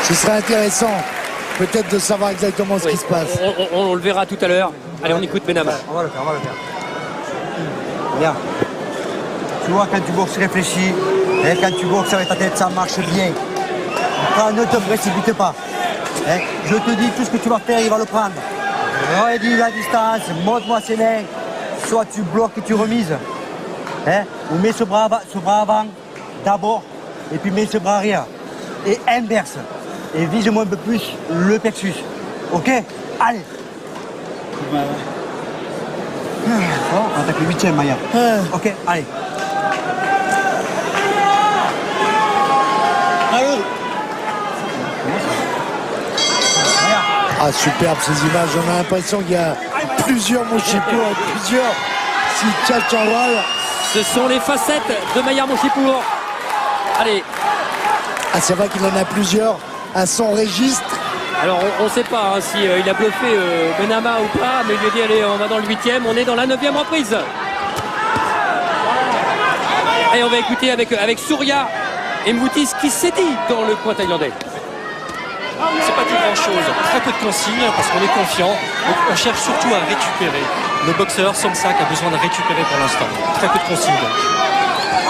Ce serait intéressant peut-être de savoir exactement ce qui se passe. On le verra tout à l'heure. Allez, on écoute Benama. On va le faire. Regarde. Tu vois, quand tu boxes réfléchi, et quand tu boxes avec ta tête, ça marche bien. Ne te précipite pas. Je te dis, tout ce que tu vas faire, il va le prendre. Réduis la distance, monte-moi ses mains. Soit tu bloques et tu remises. Ou mets ce bras avant d'abord, et puis mets ce bras arrière. Et inverse. Et vise-moi un peu plus le plexus. Ok? Allez. On attaque le 8e, Maya. Ok, allez. Allez. Ah, superbe ces images. On a l'impression qu'il y a plusieurs Monchipour et plusieurs Sidkhachawal. Ce sont les facettes de Mayar Monchipour. Allez. Ah, c'est vrai qu'il en a plusieurs à son registre. Alors on ne sait pas hein, si il a bluffé Benama ou pas, mais il lui a dit allez, on va dans le 8e, on est dans la 9e reprise. Et on va écouter avec Surya et Moutis ce qui s'est dit dans le coin thaïlandais. C'est pas dit grand chose, très peu de consignes parce qu'on est confiant. Donc on cherche surtout à récupérer. Le boxeur Somsak a besoin de récupérer pour l'instant. Très peu de consignes donc.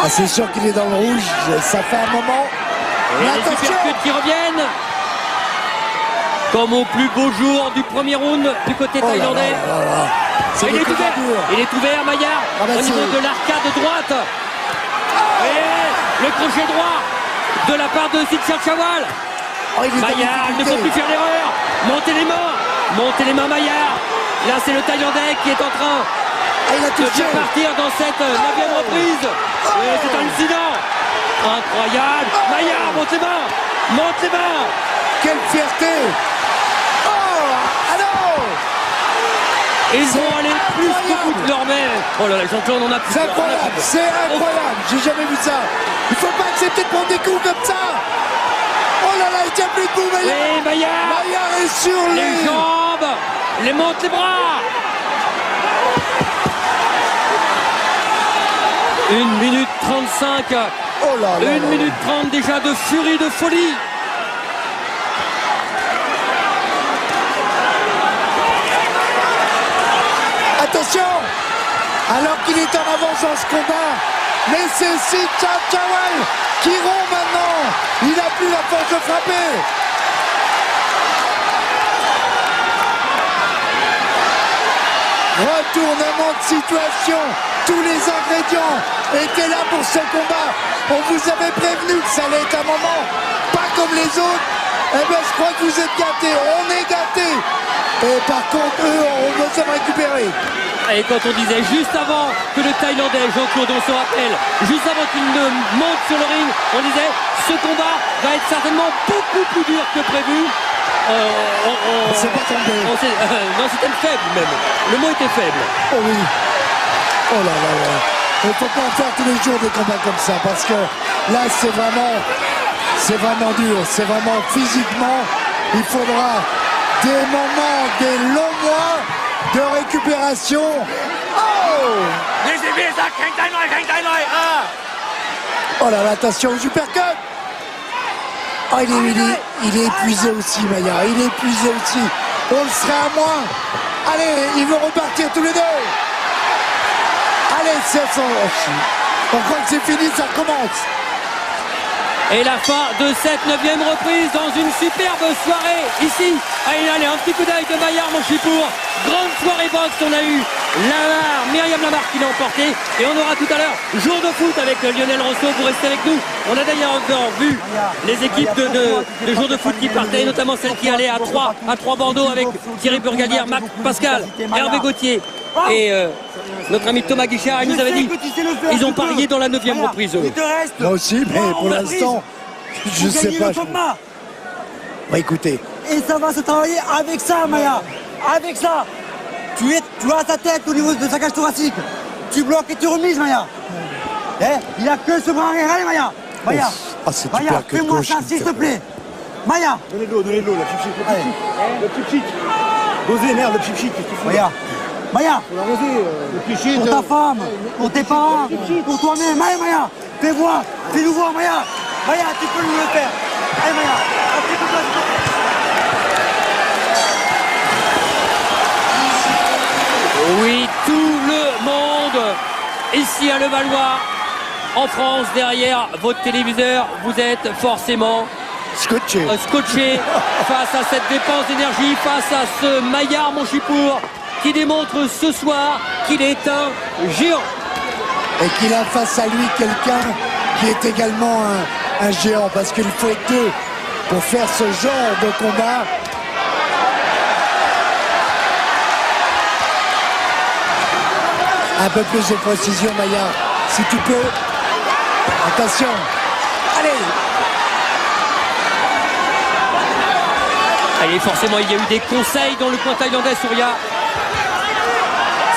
Ah, c'est sûr qu'il est dans le rouge, ça fait un moment. Et les uppercuts qui reviennent. Comme au plus beau jour du premier round du côté thaïlandais. Il est ouvert, Mayar, au niveau de l'arcade droite. Et le crochet droit de la part de Sidkhachawal. Mayar ne faut plus faire l'erreur. Montez les mains Mayar. Là c'est le Thaïlandais qui est en train de bien partir dans cette 9e reprise. C'est un incident. Incroyable. Mayar, monte les mains. Quelle fierté. Ils vont aller plus qu'au bout de leur main. Oh là là, Jean-Claude, on a plus. C'est incroyable, c'est incroyable. J'ai jamais vu ça. Il faut pas accepter de prendre des coups comme ça. Oh là là, il tient plus debout, Mayar. Oui, Mayar est sur les jambes. Les monte les bras. 1 minute 35. Oh là là. 1 minute 30 déjà de furie, de folie. Attention. Alors qu'il est en avance dans ce combat, mais c'est Sidkhachawal qui rompt maintenant. Il n'a plus la force de frapper. Retournement de situation. Tous les ingrédients étaient là pour ce combat. On vous avait prévenu que ça allait être un moment pas comme les autres. Eh bien, je crois que vous êtes gâtés. On est gâtés. Et par contre, eux auront besoin de récupérer. Et quand on disait juste avant que le Thaïlandais, Jean-Claude, on se rappelle, juste avant qu'il ne monte sur le ring, on disait ce combat va être certainement beaucoup plus dur que prévu. On s'est pas tombé. Non, c'était faible même. Le mot était faible. Oh oui. Oh là là là. Il ne faut pas en faire tous les jours des combats comme ça parce que là c'est vraiment dur. C'est vraiment physiquement. Il faudra des moments, des longs mois de récupération. Oh! Oh là là, attention aux uppercuts. Oh, il est épuisé aussi, Mayar. Il est épuisé aussi. On le serait à moins. Allez, ils vont repartir tous les deux. Allez, on croit que c'est fini, ça recommence. Et la fin de cette 9e reprise dans une superbe soirée ici. Allez, un petit coup d'œil de Mayar Monchipour. Grande soirée boxe, on a eu Myriam Lamar qui l'a emporté. Et on aura tout à l'heure jour de foot avec Lionel Rousseau. Vous restez avec nous. On a d'ailleurs encore vu les équipes de jour de foot qui partaient, notamment celle qui allait à 3 Bordeaux avec Thierry Burgalière, Marc Pascal, Hervé Gauthier et notre ami Thomas Guichard. Il nous avait dit ils ont parié dans la 9e reprise. Là aussi, mais pour l'instant, je ne sais pas. Bah, écoutez. Et ça va se travailler avec ça, Maya. Avec ça. Tu as ta tête au niveau de sa cage thoracique. Tu bloques et tu remises, Maya. Il a que ce bras arrière. Allez, Maya. Maya, Maya, fais-moi ça, s'il te plaît. Maya. Donnez de l'eau, la chip-chip. Le chip-chip. Dosez, merde, le chip-chip. Maya. Maya, pour ta femme, pour tes parents, pour toi-même. Maya, fais-nous voir, Maya. Maya, tu peux nous le faire. Allez, Maya, Oui, tout le monde ici à Levallois, en France, derrière votre téléviseur, vous êtes forcément scotché face à cette dépense d'énergie, face à ce Maillard Monchipour qui démontre ce soir qu'il est un géant. Et qu'il a face à lui quelqu'un qui est également un géant, parce qu'il faut être deux pour faire ce genre de combat. Un peu plus de précision, Maillard, si tu peux. Attention. Allez. Allez, forcément, il y a eu des conseils dans le coin thaïlandais, Souria.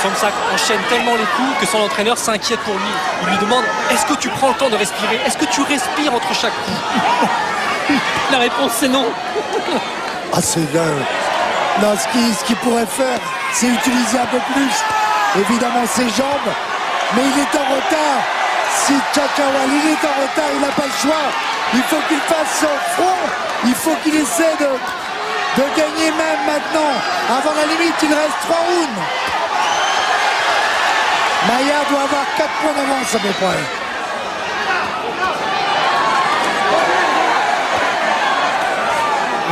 Somsak enchaîne tellement les coups que son entraîneur s'inquiète pour lui. Il lui demande, est-ce que tu prends le temps de respirer? Est-ce que tu respires entre chaque coup? La réponse, c'est non. Ah, c'est dingue. Non, ce qu'il pourrait faire, c'est utiliser un peu plus, évidemment, ses jambes. Mais il est en retard. Si Chachawal, il est en retard, il n'a pas le choix. Il faut qu'il fasse son front. Il faut qu'il essaie de gagner même maintenant. Avant la limite, il reste 3 rounds. Maillard doit avoir 4 points d'avance à peu près.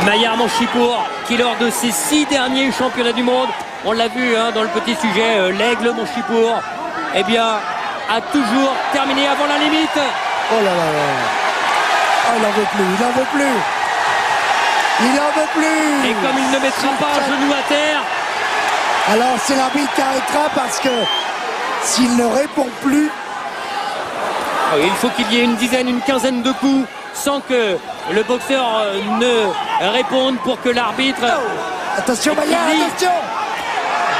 Maillard Monchipour qui lors de ses 6 derniers championnats du monde, on l'a vu dans le petit sujet, l'aigle Monchipour, eh bien a toujours terminé avant la limite. Oh là là là. Oh, il n'en veut plus, il n'en veut plus. Il n'en veut plus. Et comme il ne mettra pas un genou à terre. Alors c'est l'arbitre qui arrêtera parce que s'il ne répond plus. Il faut qu'il y ait une quinzaine de coups sans que le boxeur ne réponde pour que l'arbitre. Oh, attention Maillard, attention.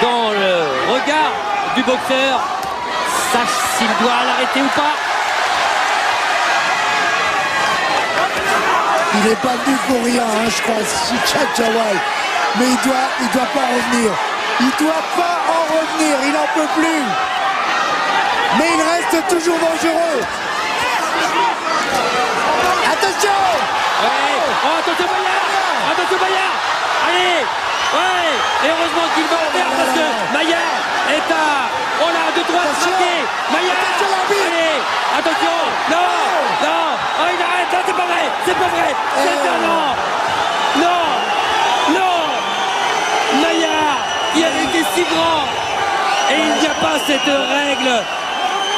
Dans le regard du boxeur, sache s'il doit l'arrêter ou pas. Il n'est pas venu pour rien, je crois, Chachawal. Mais il doit pas revenir. Il doit pas en revenir, il n'en peut plus. Mais il reste toujours dangereux. Attention. Ouais. Oh, attention Maillard. Attention Maillard. Allez. Ouais. Et heureusement qu'il va en faire parce que Maillard est à... Oh là, de droite frappé. Maillard. Attention l'arbitre. Allez. Attention. Non. Non. Oh, il arrête. Non, c'est pas vrai. C'est pas vrai. C'est un non. Non. Non. Maillard qui avait été si grand. Et il n'y a pas cette règle.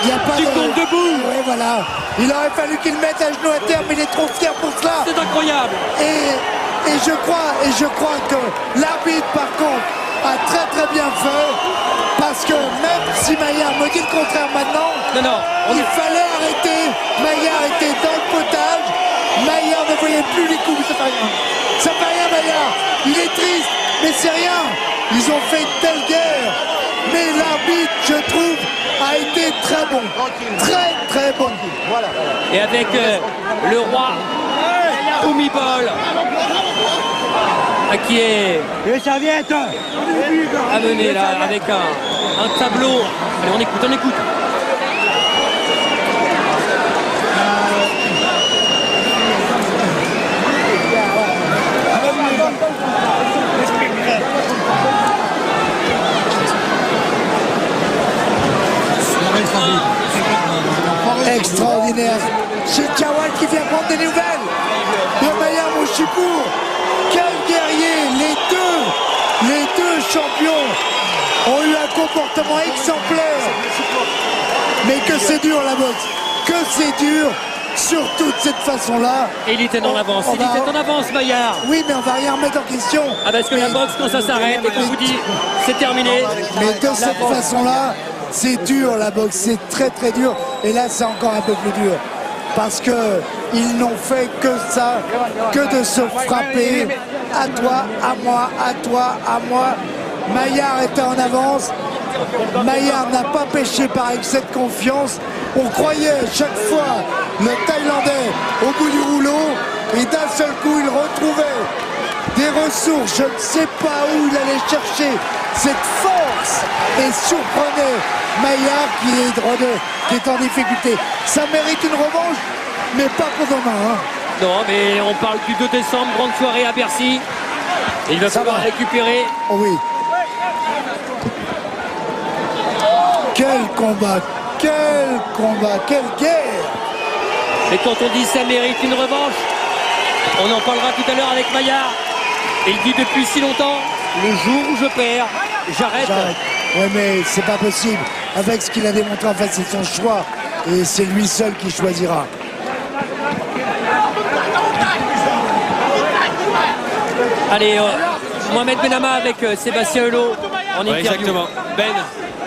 Il n'y a pas du compte debout. Oui, voilà. Il aurait fallu qu'il mette à genoux à terre, mais il est trop fier pour cela. C'est incroyable. Et je crois que l'arbitre, par contre, a très très bien fait. Parce que même si Maillard me dit le contraire maintenant, il fallait arrêter. Maillard était dans le potage. Maillard ne voyait plus les coups. Ça fait rien. Ça fait rien, Maillard. Il est triste, mais c'est rien. Ils ont fait une telle guerre. Mais l'arbitre, je trouve, a été très bon. Très très bon. Voilà. Et avec le roi Oumibol qui est amené là avec un tableau. Allez, on écoute. Extraordinaire. C'est Chawal qui vient prendre des nouvelles de Maillard Monchipour. Quel guerrier. Les deux champions ont eu un comportement exemplaire. Mais que c'est dur la boxe. Que c'est dur. Surtout de cette façon-là. Et il était en avance. Il était en avance, Maillard. Oui, mais on va rien remettre en question. Ah, parce que la boxe, quand ça s'arrête et qu'on vous dit c'est terminé. Mais de cette façon-là, c'est dur la boxe, c'est très très dur. Et là, c'est encore un peu plus dur. Parce qu'ils n'ont fait que ça, que de se frapper. À toi, à moi, à toi, à moi. Maillard était en avance. Maillard n'a pas pêché par excès de confiance. On croyait chaque fois le Thaïlandais au bout du rouleau. Et d'un seul coup, il retrouvait des ressources. Je ne sais pas où il allait chercher cette force force et surprenez Maillard qui est en difficulté. Ça mérite une revanche, mais pas pour demain. Hein. Non, mais on parle du 2 décembre, grande soirée à Bercy. Il va falloir récupérer. Oh oui. Quel combat, quelle guerre. Et quand on dit ça mérite une revanche, on en parlera tout à l'heure avec Maillard. Il dit depuis si longtemps, le jour où je perds, j'arrête. Oui, mais c'est pas possible. Avec ce qu'il a démontré, en fait, c'est son choix. Et c'est lui seul qui choisira. Allez, Mohamed Benama avec Sébastien Hulot en interview. Exactement. Ben,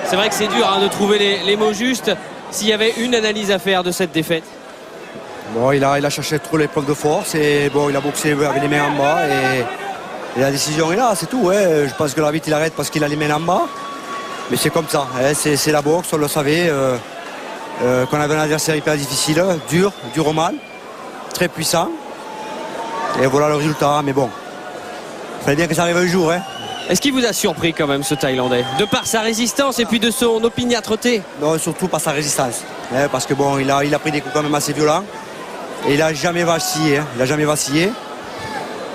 c'est vrai que c'est dur de trouver les mots justes. S'il y avait une analyse à faire de cette défaite. Bon, il a cherché trop les preuves de force et bon, il a boxé avec les mains en bas et la décision est là, c'est tout. Ouais. Je pense que l'arbitre il arrête parce qu'il a les mains en bas. Mais c'est comme ça, hein. C'est la boxe, on le savait. Qu'on avait un adversaire hyper difficile, dur au mal, très puissant. Et voilà le résultat, mais bon. Il fallait bien que ça arrive un jour. Hein. Est-ce qu'il vous a surpris quand même ce Thaïlandais? De par sa résistance et puis de son opiniâtreté? Non, surtout par sa résistance. Hein, parce que bon, il a pris des coups quand même assez violents. Et il n'a jamais vacillé. Hein. Il n'a jamais vacillé.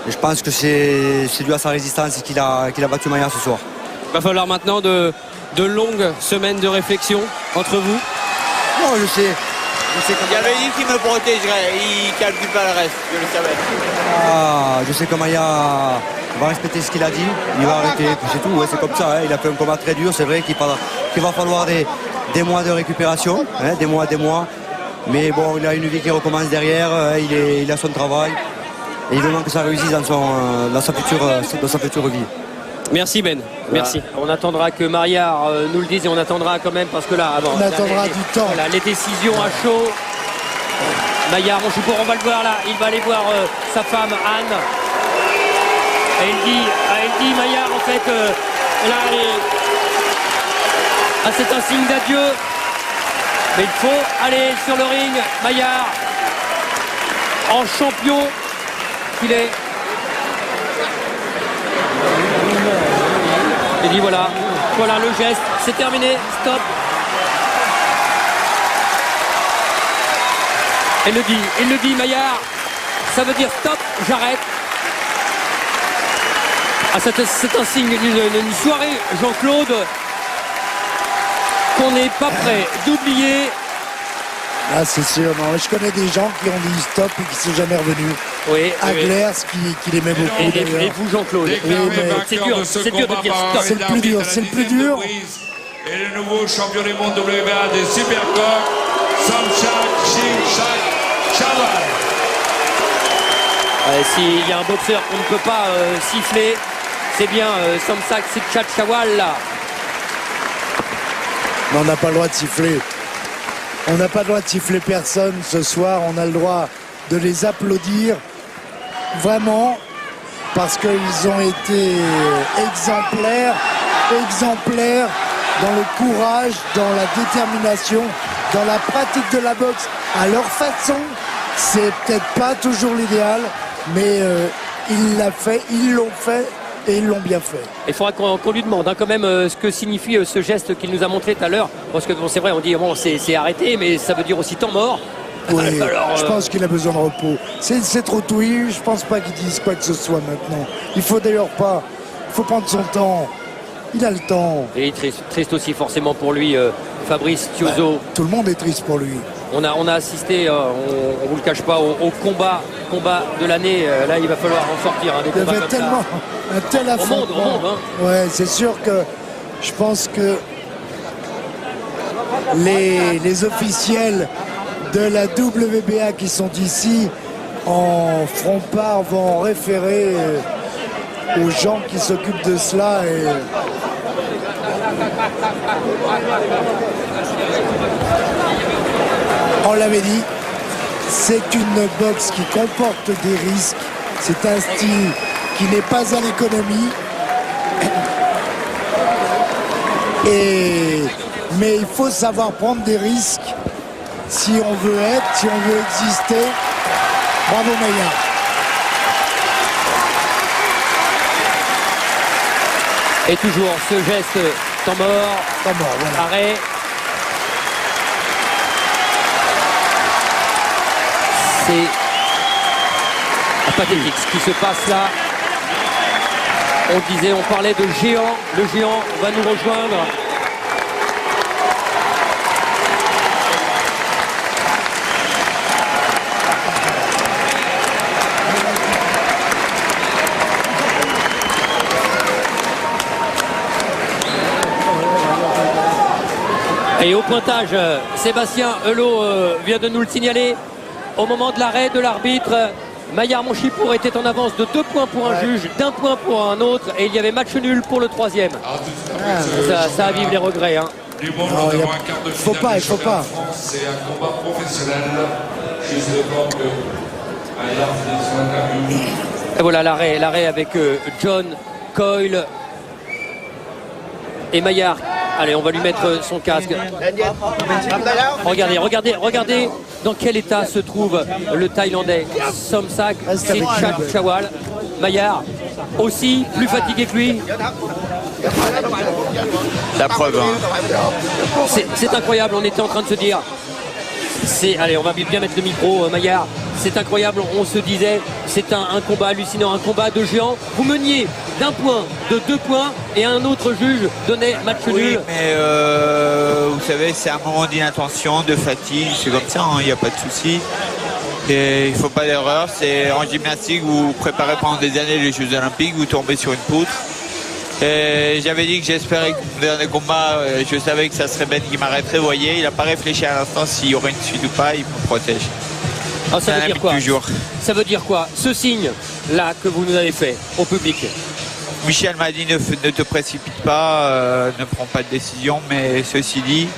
Et je pense que c'est dû à sa résistance qu'il a battu Maillard ce soir. Il va falloir maintenant de longues semaines de réflexion entre vous. Non, je sais. Il y avait dit qu'il me protégerait, il ne calcule pas le reste, je le savais. Ah, je sais que Maillard va respecter ce qu'il a dit, il va arrêter, c'est tout, ouais, c'est comme ça. Hein. Il a fait un combat très dur, c'est vrai qu'il va falloir des mois de récupération, hein, des mois. Mais bon, il a une vie qui recommence derrière, il a son travail. Et il veut que ça réussisse dans sa future vie. Merci Ben, merci. On attendra que Maillard nous le dise et on attendra quand même parce que là, avant, on attendra du temps. Voilà, les décisions à chaud. Maillard, on va le voir là, il va aller voir sa femme Anne. Et elle dit Maillard en fait, c'est un signe d'adieu. Mais il faut aller sur le ring, Maillard, en champion qu'il est. Il dit voilà le geste, c'est terminé, stop. Il le dit Maillard, ça veut dire stop, j'arrête. Ah, c'est un signe d'une soirée, Jean-Claude, qu'on n'est pas prêt d'oublier. Ah, c'est sûr, non, je connais des gens qui ont dit stop et qui ne sont jamais revenus. Oui, Aglers qui l'aimait beaucoup. Et vous, Jean-Claude, c'est dur de dire stop. C'est le plus dur. Et le nouveau champion du monde WBA de Supercoq, Somsak Chawal. S'il y a un boxeur qu'on ne peut pas siffler, c'est bien Somsak Chawal là. Mais on n'a pas le droit de siffler. On n'a pas le droit de siffler personne ce soir. On a le droit de les applaudir vraiment parce qu'ils ont été exemplaires dans le courage, dans la détermination, dans la pratique de la boxe à leur façon. C'est peut-être pas toujours l'idéal, mais ils l'ont fait et ils l'ont bien fait. Il faudra qu'on lui demande quand même ce que signifie ce geste qu'il nous a montré tout à l'heure. Parce que bon, c'est vrai, on dit bon, c'est arrêté, mais ça veut dire aussi temps mort. Oui, je pense qu'il a besoin de repos. C'est trop tôt. Je pense pas qu'il dise quoi que ce soit maintenant. Il faut d'ailleurs pas. Il faut prendre son temps. Il a le temps. Et triste aussi forcément pour lui, Fabrice Tiozzo. Tout le monde est triste pour lui. On a assisté, on vous le cache pas, au combat de l'année. Là, il va falloir en sortir. Des combats comme tellement, ça. Un tel affrontement. Au monde, hein. Ouais, c'est sûr que je pense que les officiels de la WBA qui sont ici en feront part, vont référer aux gens qui s'occupent de cela. Et on l'avait dit, c'est une boxe qui comporte des risques. C'est un style qui n'est pas à l'économie. Mais il faut savoir prendre des risques si on veut exister. Bravo Maillard. Et toujours ce geste Temps mort, voilà. arrêt. C'est pathétique ce qui se passe là. On parlait de géant. Le géant va nous rejoindre. Et au pointage, Sébastien Helot vient de nous le signaler. Au moment de l'arrêt de l'arbitre, Maillard Monchipour était en avance de 2 points pour un juge, d'1 point pour un autre, et il y avait match nul pour le 3e. Ça avive les regrets. Hein. Du monde, nous avons un quart de finale il faut pas. C'est un combat professionnel. Juste le temps que Maillard finisse son interview. Et voilà l'arrêt avec John Coyle et Maillard. Allez, on va lui mettre son casque. Regardez dans quel état se trouve le Thaïlandais Somsak Sitchachawal. Maillard aussi plus fatigué que lui. La preuve. Hein. C'est incroyable, on était en train de se dire. Allez, on va bien mettre le micro, Maillard. C'est incroyable, on se disait, c'est un combat hallucinant, un combat de géant. Vous meniez d'1 point, de 2 points, et un autre juge donnait match nul. Oui, mais vous savez, c'est un moment d'inattention, de fatigue, c'est comme ça, il n'y a pas de souci. Et il ne faut pas d'erreur, c'est en gymnastique, vous préparez pendant des années les Jeux Olympiques, vous tombez sur une poutre. J'avais dit que j'espérais que mon dernier combat, je savais que ça serait Ben qui m'arrêterait. Vous voyez, il n'a pas réfléchi à l'instant s'il y aurait une suite ou pas, il me protège. Ah, ça veut dire quoi? Ça veut dire quoi? Ce signe-là que vous nous avez fait au public. Michel m'a dit ne te précipite pas, ne prends pas de décision, mais ceci dit,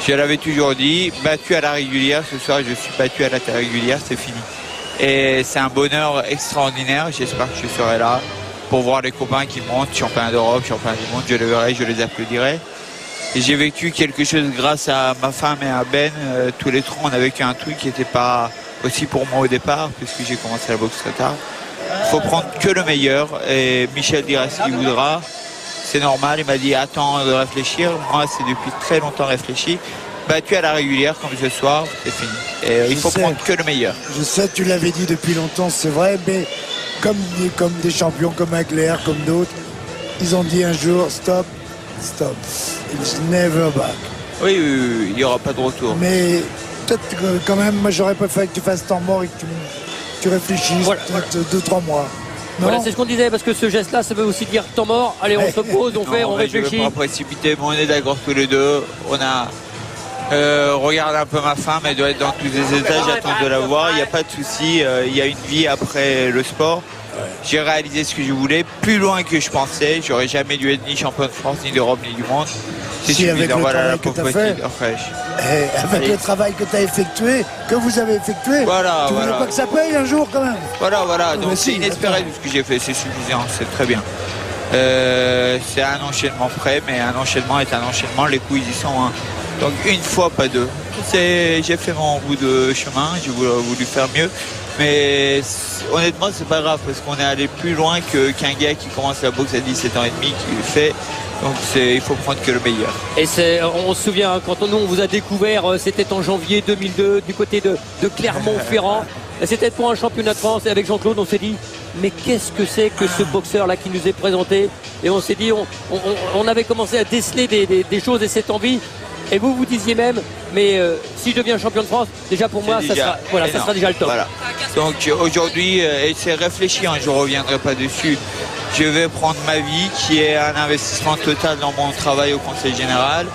je l'avais toujours dit, battu à la régulière, ce soir je suis battu à la régulière, c'est fini. Et c'est un bonheur extraordinaire, j'espère que je serai là pour voir les copains qui montent, championnat d'Europe, championnat du monde, je les verrai, je les applaudirai. Et j'ai vécu quelque chose grâce à ma femme et à Ben. Tous les trois, on a vécu un truc qui n'était pas aussi pour moi au départ, puisque j'ai commencé la boxe très tard. Il faut prendre que le meilleur. Et Michel dira ce qu'il voudra. C'est normal. Il m'a dit attends de réfléchir. Moi, c'est depuis très longtemps réfléchi. Battu à la régulière comme ce soir, c'est fini. Et il faut prendre que le meilleur. Je sais, tu l'avais dit depuis longtemps, c'est vrai, mais comme des champions comme Agler, comme d'autres, ils ont dit un jour stop. It's never back. Oui, il n'y aura pas de retour. Mais peut-être que quand même, moi j'aurais préféré que tu fasses temps mort et que tu réfléchisses peut-être 2-3 mois. Non, voilà, c'est ce qu'on disait, parce que ce geste-là, ça veut aussi dire temps mort. Allez, on se pose, on réfléchit. Je ne veux pas précipiter, mais on est d'accord tous les deux. On a regarde un peu ma femme, elle doit être dans tous les états, j'attends de la voir. Il n'y a pas de souci, il y a une vie après le sport. J'ai réalisé ce que je voulais, plus loin que je pensais. J'aurais jamais dû être ni champion de France, ni d'Europe, ni du monde. C'est si avec le travail que tu as fait, avec le travail que tu as effectué, que vous avez effectué, tu ne veux pas que ça paye un jour quand même. Voilà. Donc c'est inespéré tout ce que j'ai fait, c'est suffisant, c'est très bien. C'est un enchaînement prêt, mais un enchaînement est un enchaînement, les coups ils y sont. Hein. Donc une fois, pas deux. J'ai fait mon bout de chemin, j'ai voulu faire mieux. Mais honnêtement, c'est pas grave parce qu'on est allé plus loin qu'un gars qui commence la boxe à 17 ans et demi qui le fait. Donc il faut prendre que le meilleur. Et on se souvient, quand on vous a découvert, c'était en janvier 2002 du côté de Clermont-Ferrand. C'était pour un championnat de France et avec Jean-Claude, on s'est dit mais qu'est-ce que c'est que ce boxeur-là qui nous est présenté? Et on s'est dit, on avait commencé à déceler des choses et cette envie. Et vous disiez même, mais si je deviens champion de France, déjà pour moi, ça sera déjà le top. Voilà. Donc aujourd'hui, et c'est réfléchi, je ne reviendrai pas dessus. Je vais prendre ma vie qui est un investissement total dans mon travail au Conseil Général,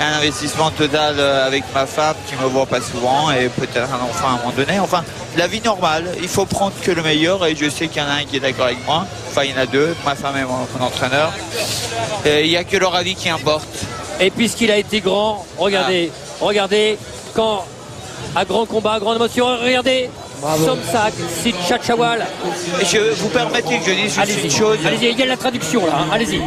un investissement total avec ma femme qui ne me voit pas souvent et peut-être un enfant à un moment donné. Enfin, la vie normale, il faut prendre que le meilleur et je sais qu'il y en a un qui est d'accord avec moi. Enfin, il y en a deux, ma femme et mon entraîneur. Il n'y a que leur avis qui importe. Et puisqu'il a été grand, regardez, quand à grand combat, grande émotion, regardez, Somsak Sitchachawal. Vous permettez que je dise juste une chose. Allez-y, il y a la traduction là, allez-y.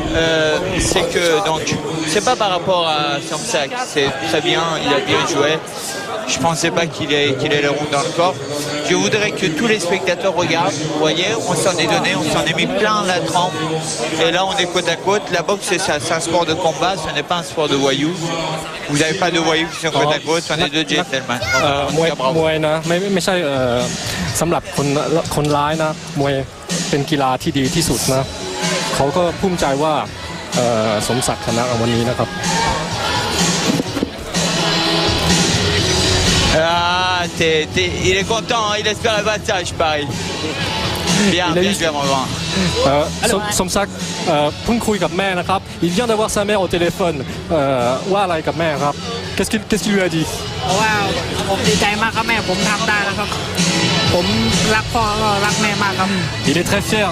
C'est que donc, c'est pas par rapport à Somsak, c'est très bien, il a bien joué. Je pensais pas qu'il ait le rond dans le corps. Je voudrais que tous les spectateurs regardent. Vous voyez, on s'en est donné, on s'en est mis plein la trempe. Et là, on est côte à côte. La boxe, c'est ça, c'est un sport de combat, ce n'est pas un sport de voyous. Vous n'avez pas de voyous qui sont côte à côte, on est deux gentlemen. มวยนะไม่ใช่สำหรับคนร้ายนะมวยเป็นกีฬาที่ดีที่สุดนะเขาก็ภูมิใจว่าสมศักดิ์ชนะวันนี้นะครับ Ah, il est content, hein, il espère le passage, pareil. Bien, bien, bien, bien. สมศักดิ์เพิ่งคุยกับแม่นะครับ Il vient d'avoir sa mère au téléphone ว่าอะไรกับแม่ครับ Qu'est-ce qu'il lui a dit เพราะว่าผมดีใจมากครับแม่ผมทำได้แล้วครับผมรักพ่อก็รักแม่มากครับ Il est très fier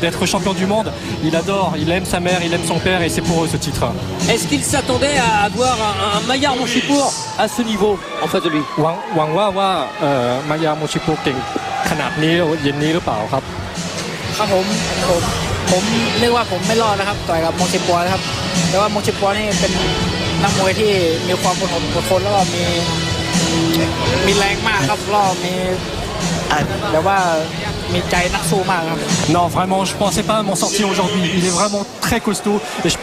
d'être champion du monde. Il aime sa mère, il aime son père et c'est pour eux ce titre. Est-ce qu'il s'attendait à avoir un Mayar Monchipour à ce niveau en face de lui? หวังว่ามายาโมชิโปเก่งขนาดนี้เย็นนี้หรือเปล่าครับ ครับผมนึกว่าผมไม่รอดนะครับต่อยกับโมชิปัวนะครับแต่ว่าโมชิปัวนี่เป็นนักมวยที่มีความอดทนแล้วก็มีแรงมากครับแล้วก็มีแต่ว่ามีใจนักสู้มากครับ Non, vraiment, je pensais pas m'en sortir aujourd'hui. Il est vraiment très costaud et je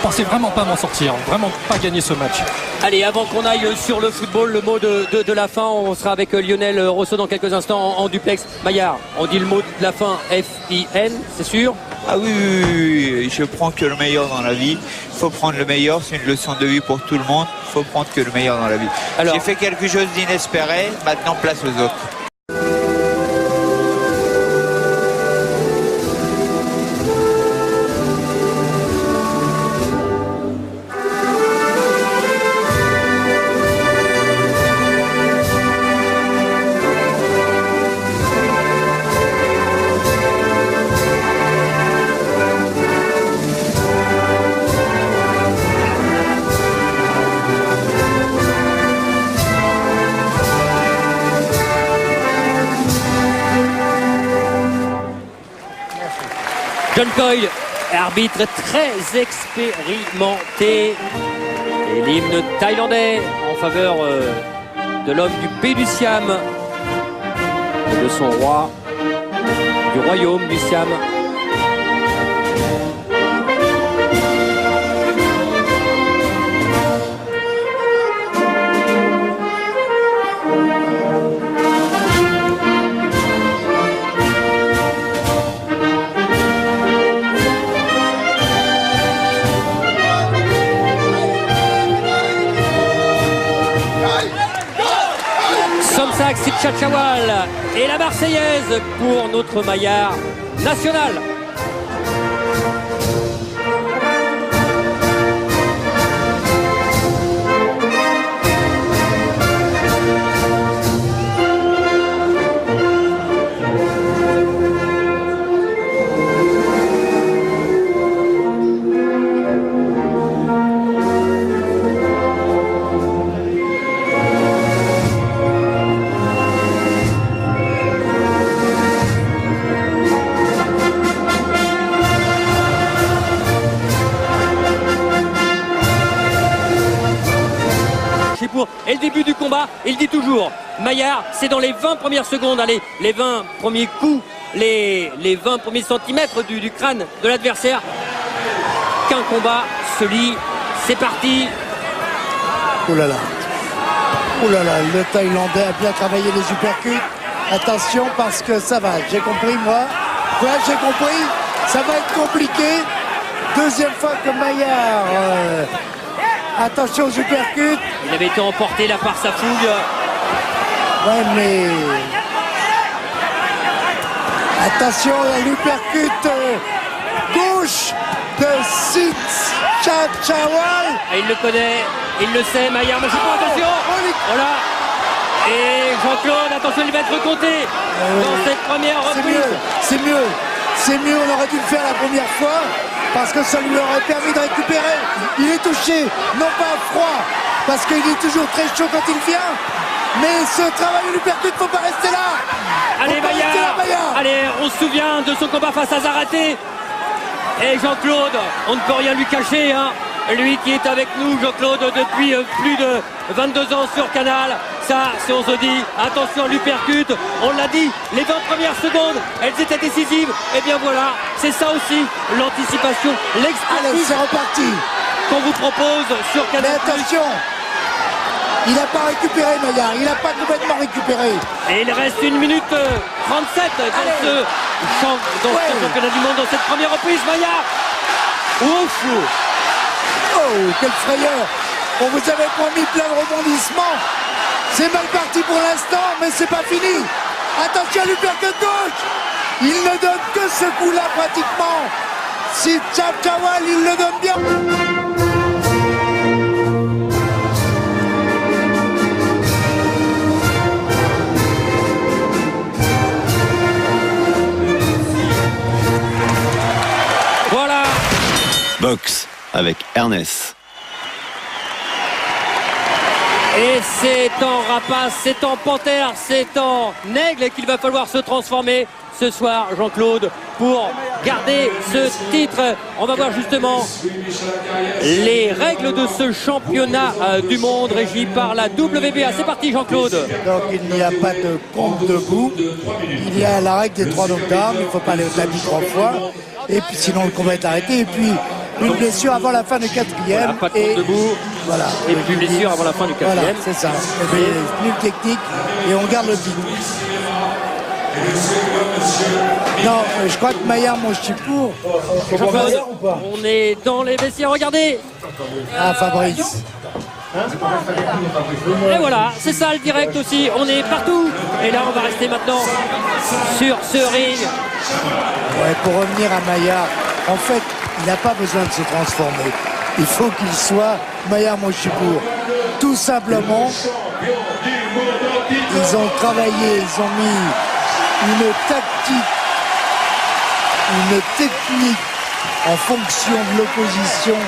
pensais vraiment pas m'en sortir, vraiment pas gagner ce match. Allez, avant qu'on aille sur le football, le mot de la fin, on sera avec Lionel Rosso dans quelques instants en duplex. Mayar, on dit le mot de la fin, F-I-N, c'est sûr? Ah oui, je prends que le meilleur dans la vie. Il faut prendre le meilleur, c'est une leçon de vie pour tout le monde. Il faut prendre que le meilleur dans la vie. J'ai fait quelque chose d'inespéré, maintenant place aux autres. John Coyle, arbitre très expérimenté. Et l'hymne thaïlandais en faveur de l'homme du pays du Siam et de son roi, du royaume du Siam. Somsak Sipchachawal et la Marseillaise pour notre Mayar national. Et le début du combat, il dit toujours, Mayar, c'est dans les 20 premières secondes, allez, les 20 premiers coups, les 20 premiers centimètres du crâne de l'adversaire, qu'un combat se lie. C'est parti. Oh là là. Oh là là, le Thaïlandais a bien travaillé les uppercuts. Attention parce que ça va, j'ai compris moi. Ouais, j'ai compris, ça va être compliqué. Deuxième fois que Mayar... attention aux uppercuts. Il avait été emporté là par sa fouille. Ouais, mais... attention à l'uppercut gauche de Sipchachawal. Il le connaît, il le sait, Mayar. Mais attention. Voilà. Et Jean-Claude, attention, il va être compté dans cette première reprise. C'est mieux, on aurait dû le faire la première fois. Parce que ça lui aurait permis de récupérer. Il est touché, non pas froid, parce qu'il est toujours très chaud quand il vient. Mais ce travail de l'uppercut, il ne faut pas rester là. Allez, Mayar. Allez, on se souvient de son combat face à Zaraté. Et Jean-Claude, on ne peut rien lui cacher. Hein. lui qui est avec nous, Jean-Claude, depuis plus de 22 ans sur Canal. Ça, si on se dit, attention, l'uppercut, on l'a dit, les 20 premières secondes, elles étaient décisives. Et bien voilà, c'est ça aussi, l'anticipation, l'expertise. C'est reparti. Qu'on vous propose sur Canal+. Mais attention, il n'a pas récupéré Maillard, il n'a pas complètement récupéré. Et il reste 1 minute 37 dans ce championnat du monde, dans cette première reprise. Maillard. Ouf. Oh, quelle frayeur. On vous avait promis plein de rebondissements. C'est mal parti pour l'instant, mais c'est pas fini. Attention à l'uppercut gauche. Il ne donne que ce coup-là pratiquement. Si Chawal, il le donne bien. Voilà. Box avec Ernest. Et c'est en rapace, c'est en panthère, c'est en aigle qu'il va falloir se transformer ce soir, Jean-Claude, pour garder ce titre. On va voir justement les règles de ce championnat du monde régi par la WBA. C'est parti, Jean-Claude. Donc il n'y a pas de compte debout. Il y a la règle des 3 knockdowns. Il ne faut pas aller au-delà de 3 fois. Et puis sinon le combat est arrêté. Et puis une blessure avant la fin du 4e. Voilà, pas de compte debout. Voilà. Et puis une blessure avant la fin du 4e. Voilà, c'est ça. Et puis, plus technique et on garde le titre. Non, je crois que Maillard Monchipour. On est dans les vestiaires, regardez. Ah, Fabrice. Et voilà, c'est ça le direct aussi. On est partout. Et là, on va rester maintenant sur ce ring. Ouais, pour revenir à Maillard, en fait, il n'a pas besoin de se transformer. Il faut qu'il soit Maillard Monchipour. Tout simplement, ils ont travaillé, ils ont mis une tactique, une technique en fonction de l'opposition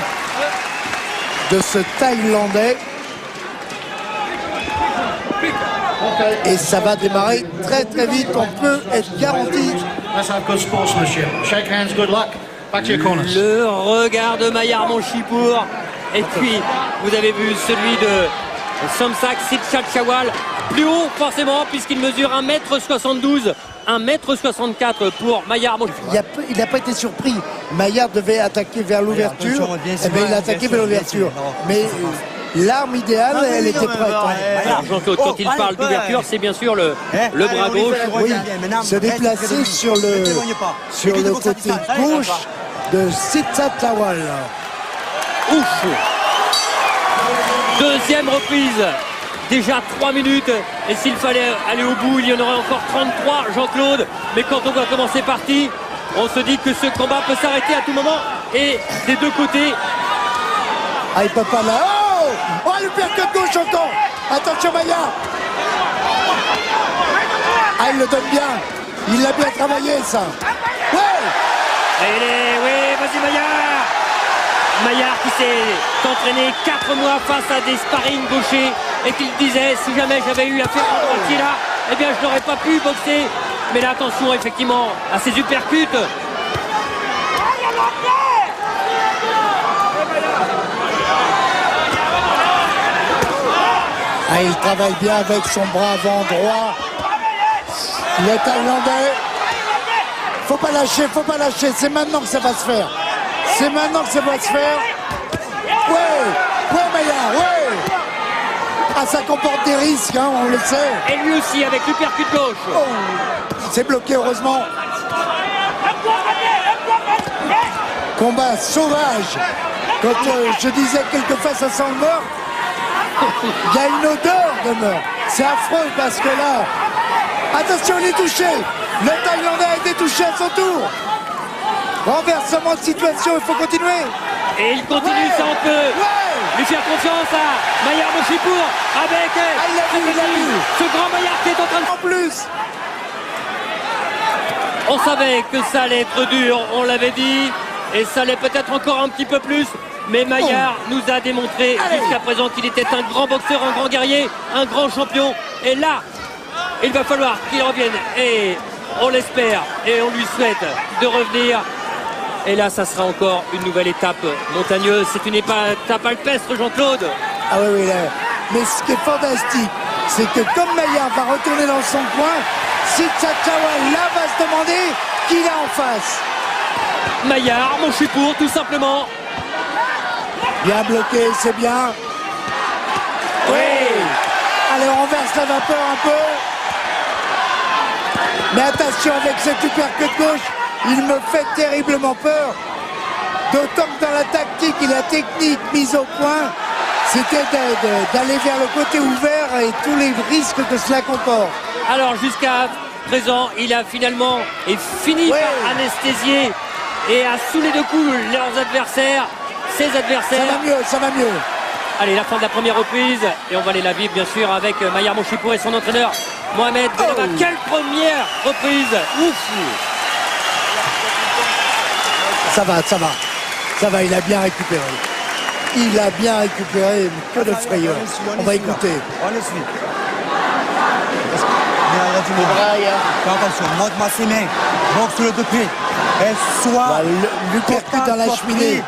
de ce Thaïlandais. Et ça va démarrer très très vite, on peut être garanti. Le regard de Maillard Monchipour. Et puis, vous avez vu celui de Somsak Sitchachawal. Plus haut, forcément, puisqu'il mesure 1m72. 1m64 pour Maillard Monchipour. Il n'a pas été surpris. Maillard devait attaquer vers l'ouverture. Eh bien, il a attaqué vers l'ouverture. Mais l'arme idéale, elle était prête. Alors, Jean-Claude, quand il parle d'ouverture, c'est bien sûr le bras gauche. Oui, se déplacer sur le côté gauche de Sitchachawal. Ouf. Deuxième reprise. Déjà 3 minutes. Et s'il fallait aller au bout, il y en aurait encore 33, Jean-Claude. Mais quand on voit comment c'est parti, on se dit que ce combat peut s'arrêter à tout moment. Et des deux côtés. Ah, il peut pas là. Oh, oh, le percut gauche encore. Attention, Maillard. Ah, il le donne bien. Il l'a bien travaillé, ça. Ouais. Oui, vas-y, Maillard. Maillard qui s'est entraîné 4 mois face à des sparring gauchers et qui disait, si jamais j'avais eu affaire à droitier là, eh bien je n'aurais pas pu boxer. Mais là, attention effectivement à ces uppercuts. Ah, il travaille bien avec son bras avant droit. Le Thaïlandais. Faut pas lâcher, c'est maintenant que ça va se faire. C'est maintenant que ça va se faire. Ouais, Maillard, ouais. Ah, ça comporte des risques, hein, on le sait. Et lui aussi avec l'uppercut gauche. Oh, c'est bloqué, heureusement. Combat sauvage. Quand je disais quelquefois ça sent le meurtre, il y a une odeur de meurtre. C'est affreux parce que là, attention, il est touché. Le Thaïlandais a été touché à son tour. Renversement de situation, il faut continuer. Et il continue, ça on peut lui faire confiance à Maillard Monchipour avec ce grand Maillard qui est en train de... En plus, on savait que ça allait être dur, on l'avait dit, et ça allait peut-être encore un petit peu plus. Mais Maillard nous a démontré jusqu'à présent qu'il était un grand boxeur, un grand guerrier, un grand champion. Et là, il va falloir qu'il revienne. Et on l'espère et on lui souhaite de revenir Et là, ça sera encore une nouvelle étape montagneuse. C'est une étape alpestre, Jean-Claude. Ah oui, oui, là. Mais ce qui est fantastique, c'est que comme Maillard va retourner dans son coin, Sid Chachawal là va se demander qui est en face. Maillard, mon Chipour, tout simplement. Bien bloqué, c'est bien. Oui. Allez, on renverse la vapeur un peu. Mais attention avec cette uppercut gauche, il me fait terriblement peur. D'autant que dans la tactique et la technique mise au point, c'était d'aller vers le côté ouvert et tous les risques que cela comporte. Alors jusqu'à présent, il a finalement fini par anesthésier et à sous les deux coups leurs adversaires, ses adversaires. Ça va mieux, ça va mieux. Allez, la fin de la première reprise et on va aller la vivre bien sûr avec Maillard Monchipour et son entraîneur Mohamed Belaba. Quelle première reprise! Ouf! Ça va, il a bien récupéré. Il a bien récupéré, que de frayeur. On va écouter. On le suit. Fais attention, monte-moi ses mains. Boxe sur le deux pieds. Soit l'uppercut dans la cheminée.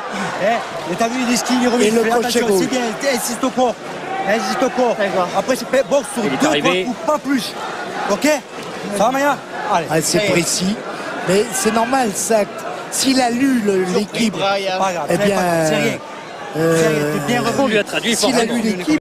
Et t'as vu, il esquive, il revient. Et le crochet gauche. C'est bien, insiste au corps. Insiste au corps. Après, c'est boxe sur deux, trois coups, pas plus. Ok? Ça va, Maya? Allez. C'est précis. Mais c'est normal, ça. S'il a lu l'équipe, eh bien, on lui a traduit. s'il a lu l'équipe,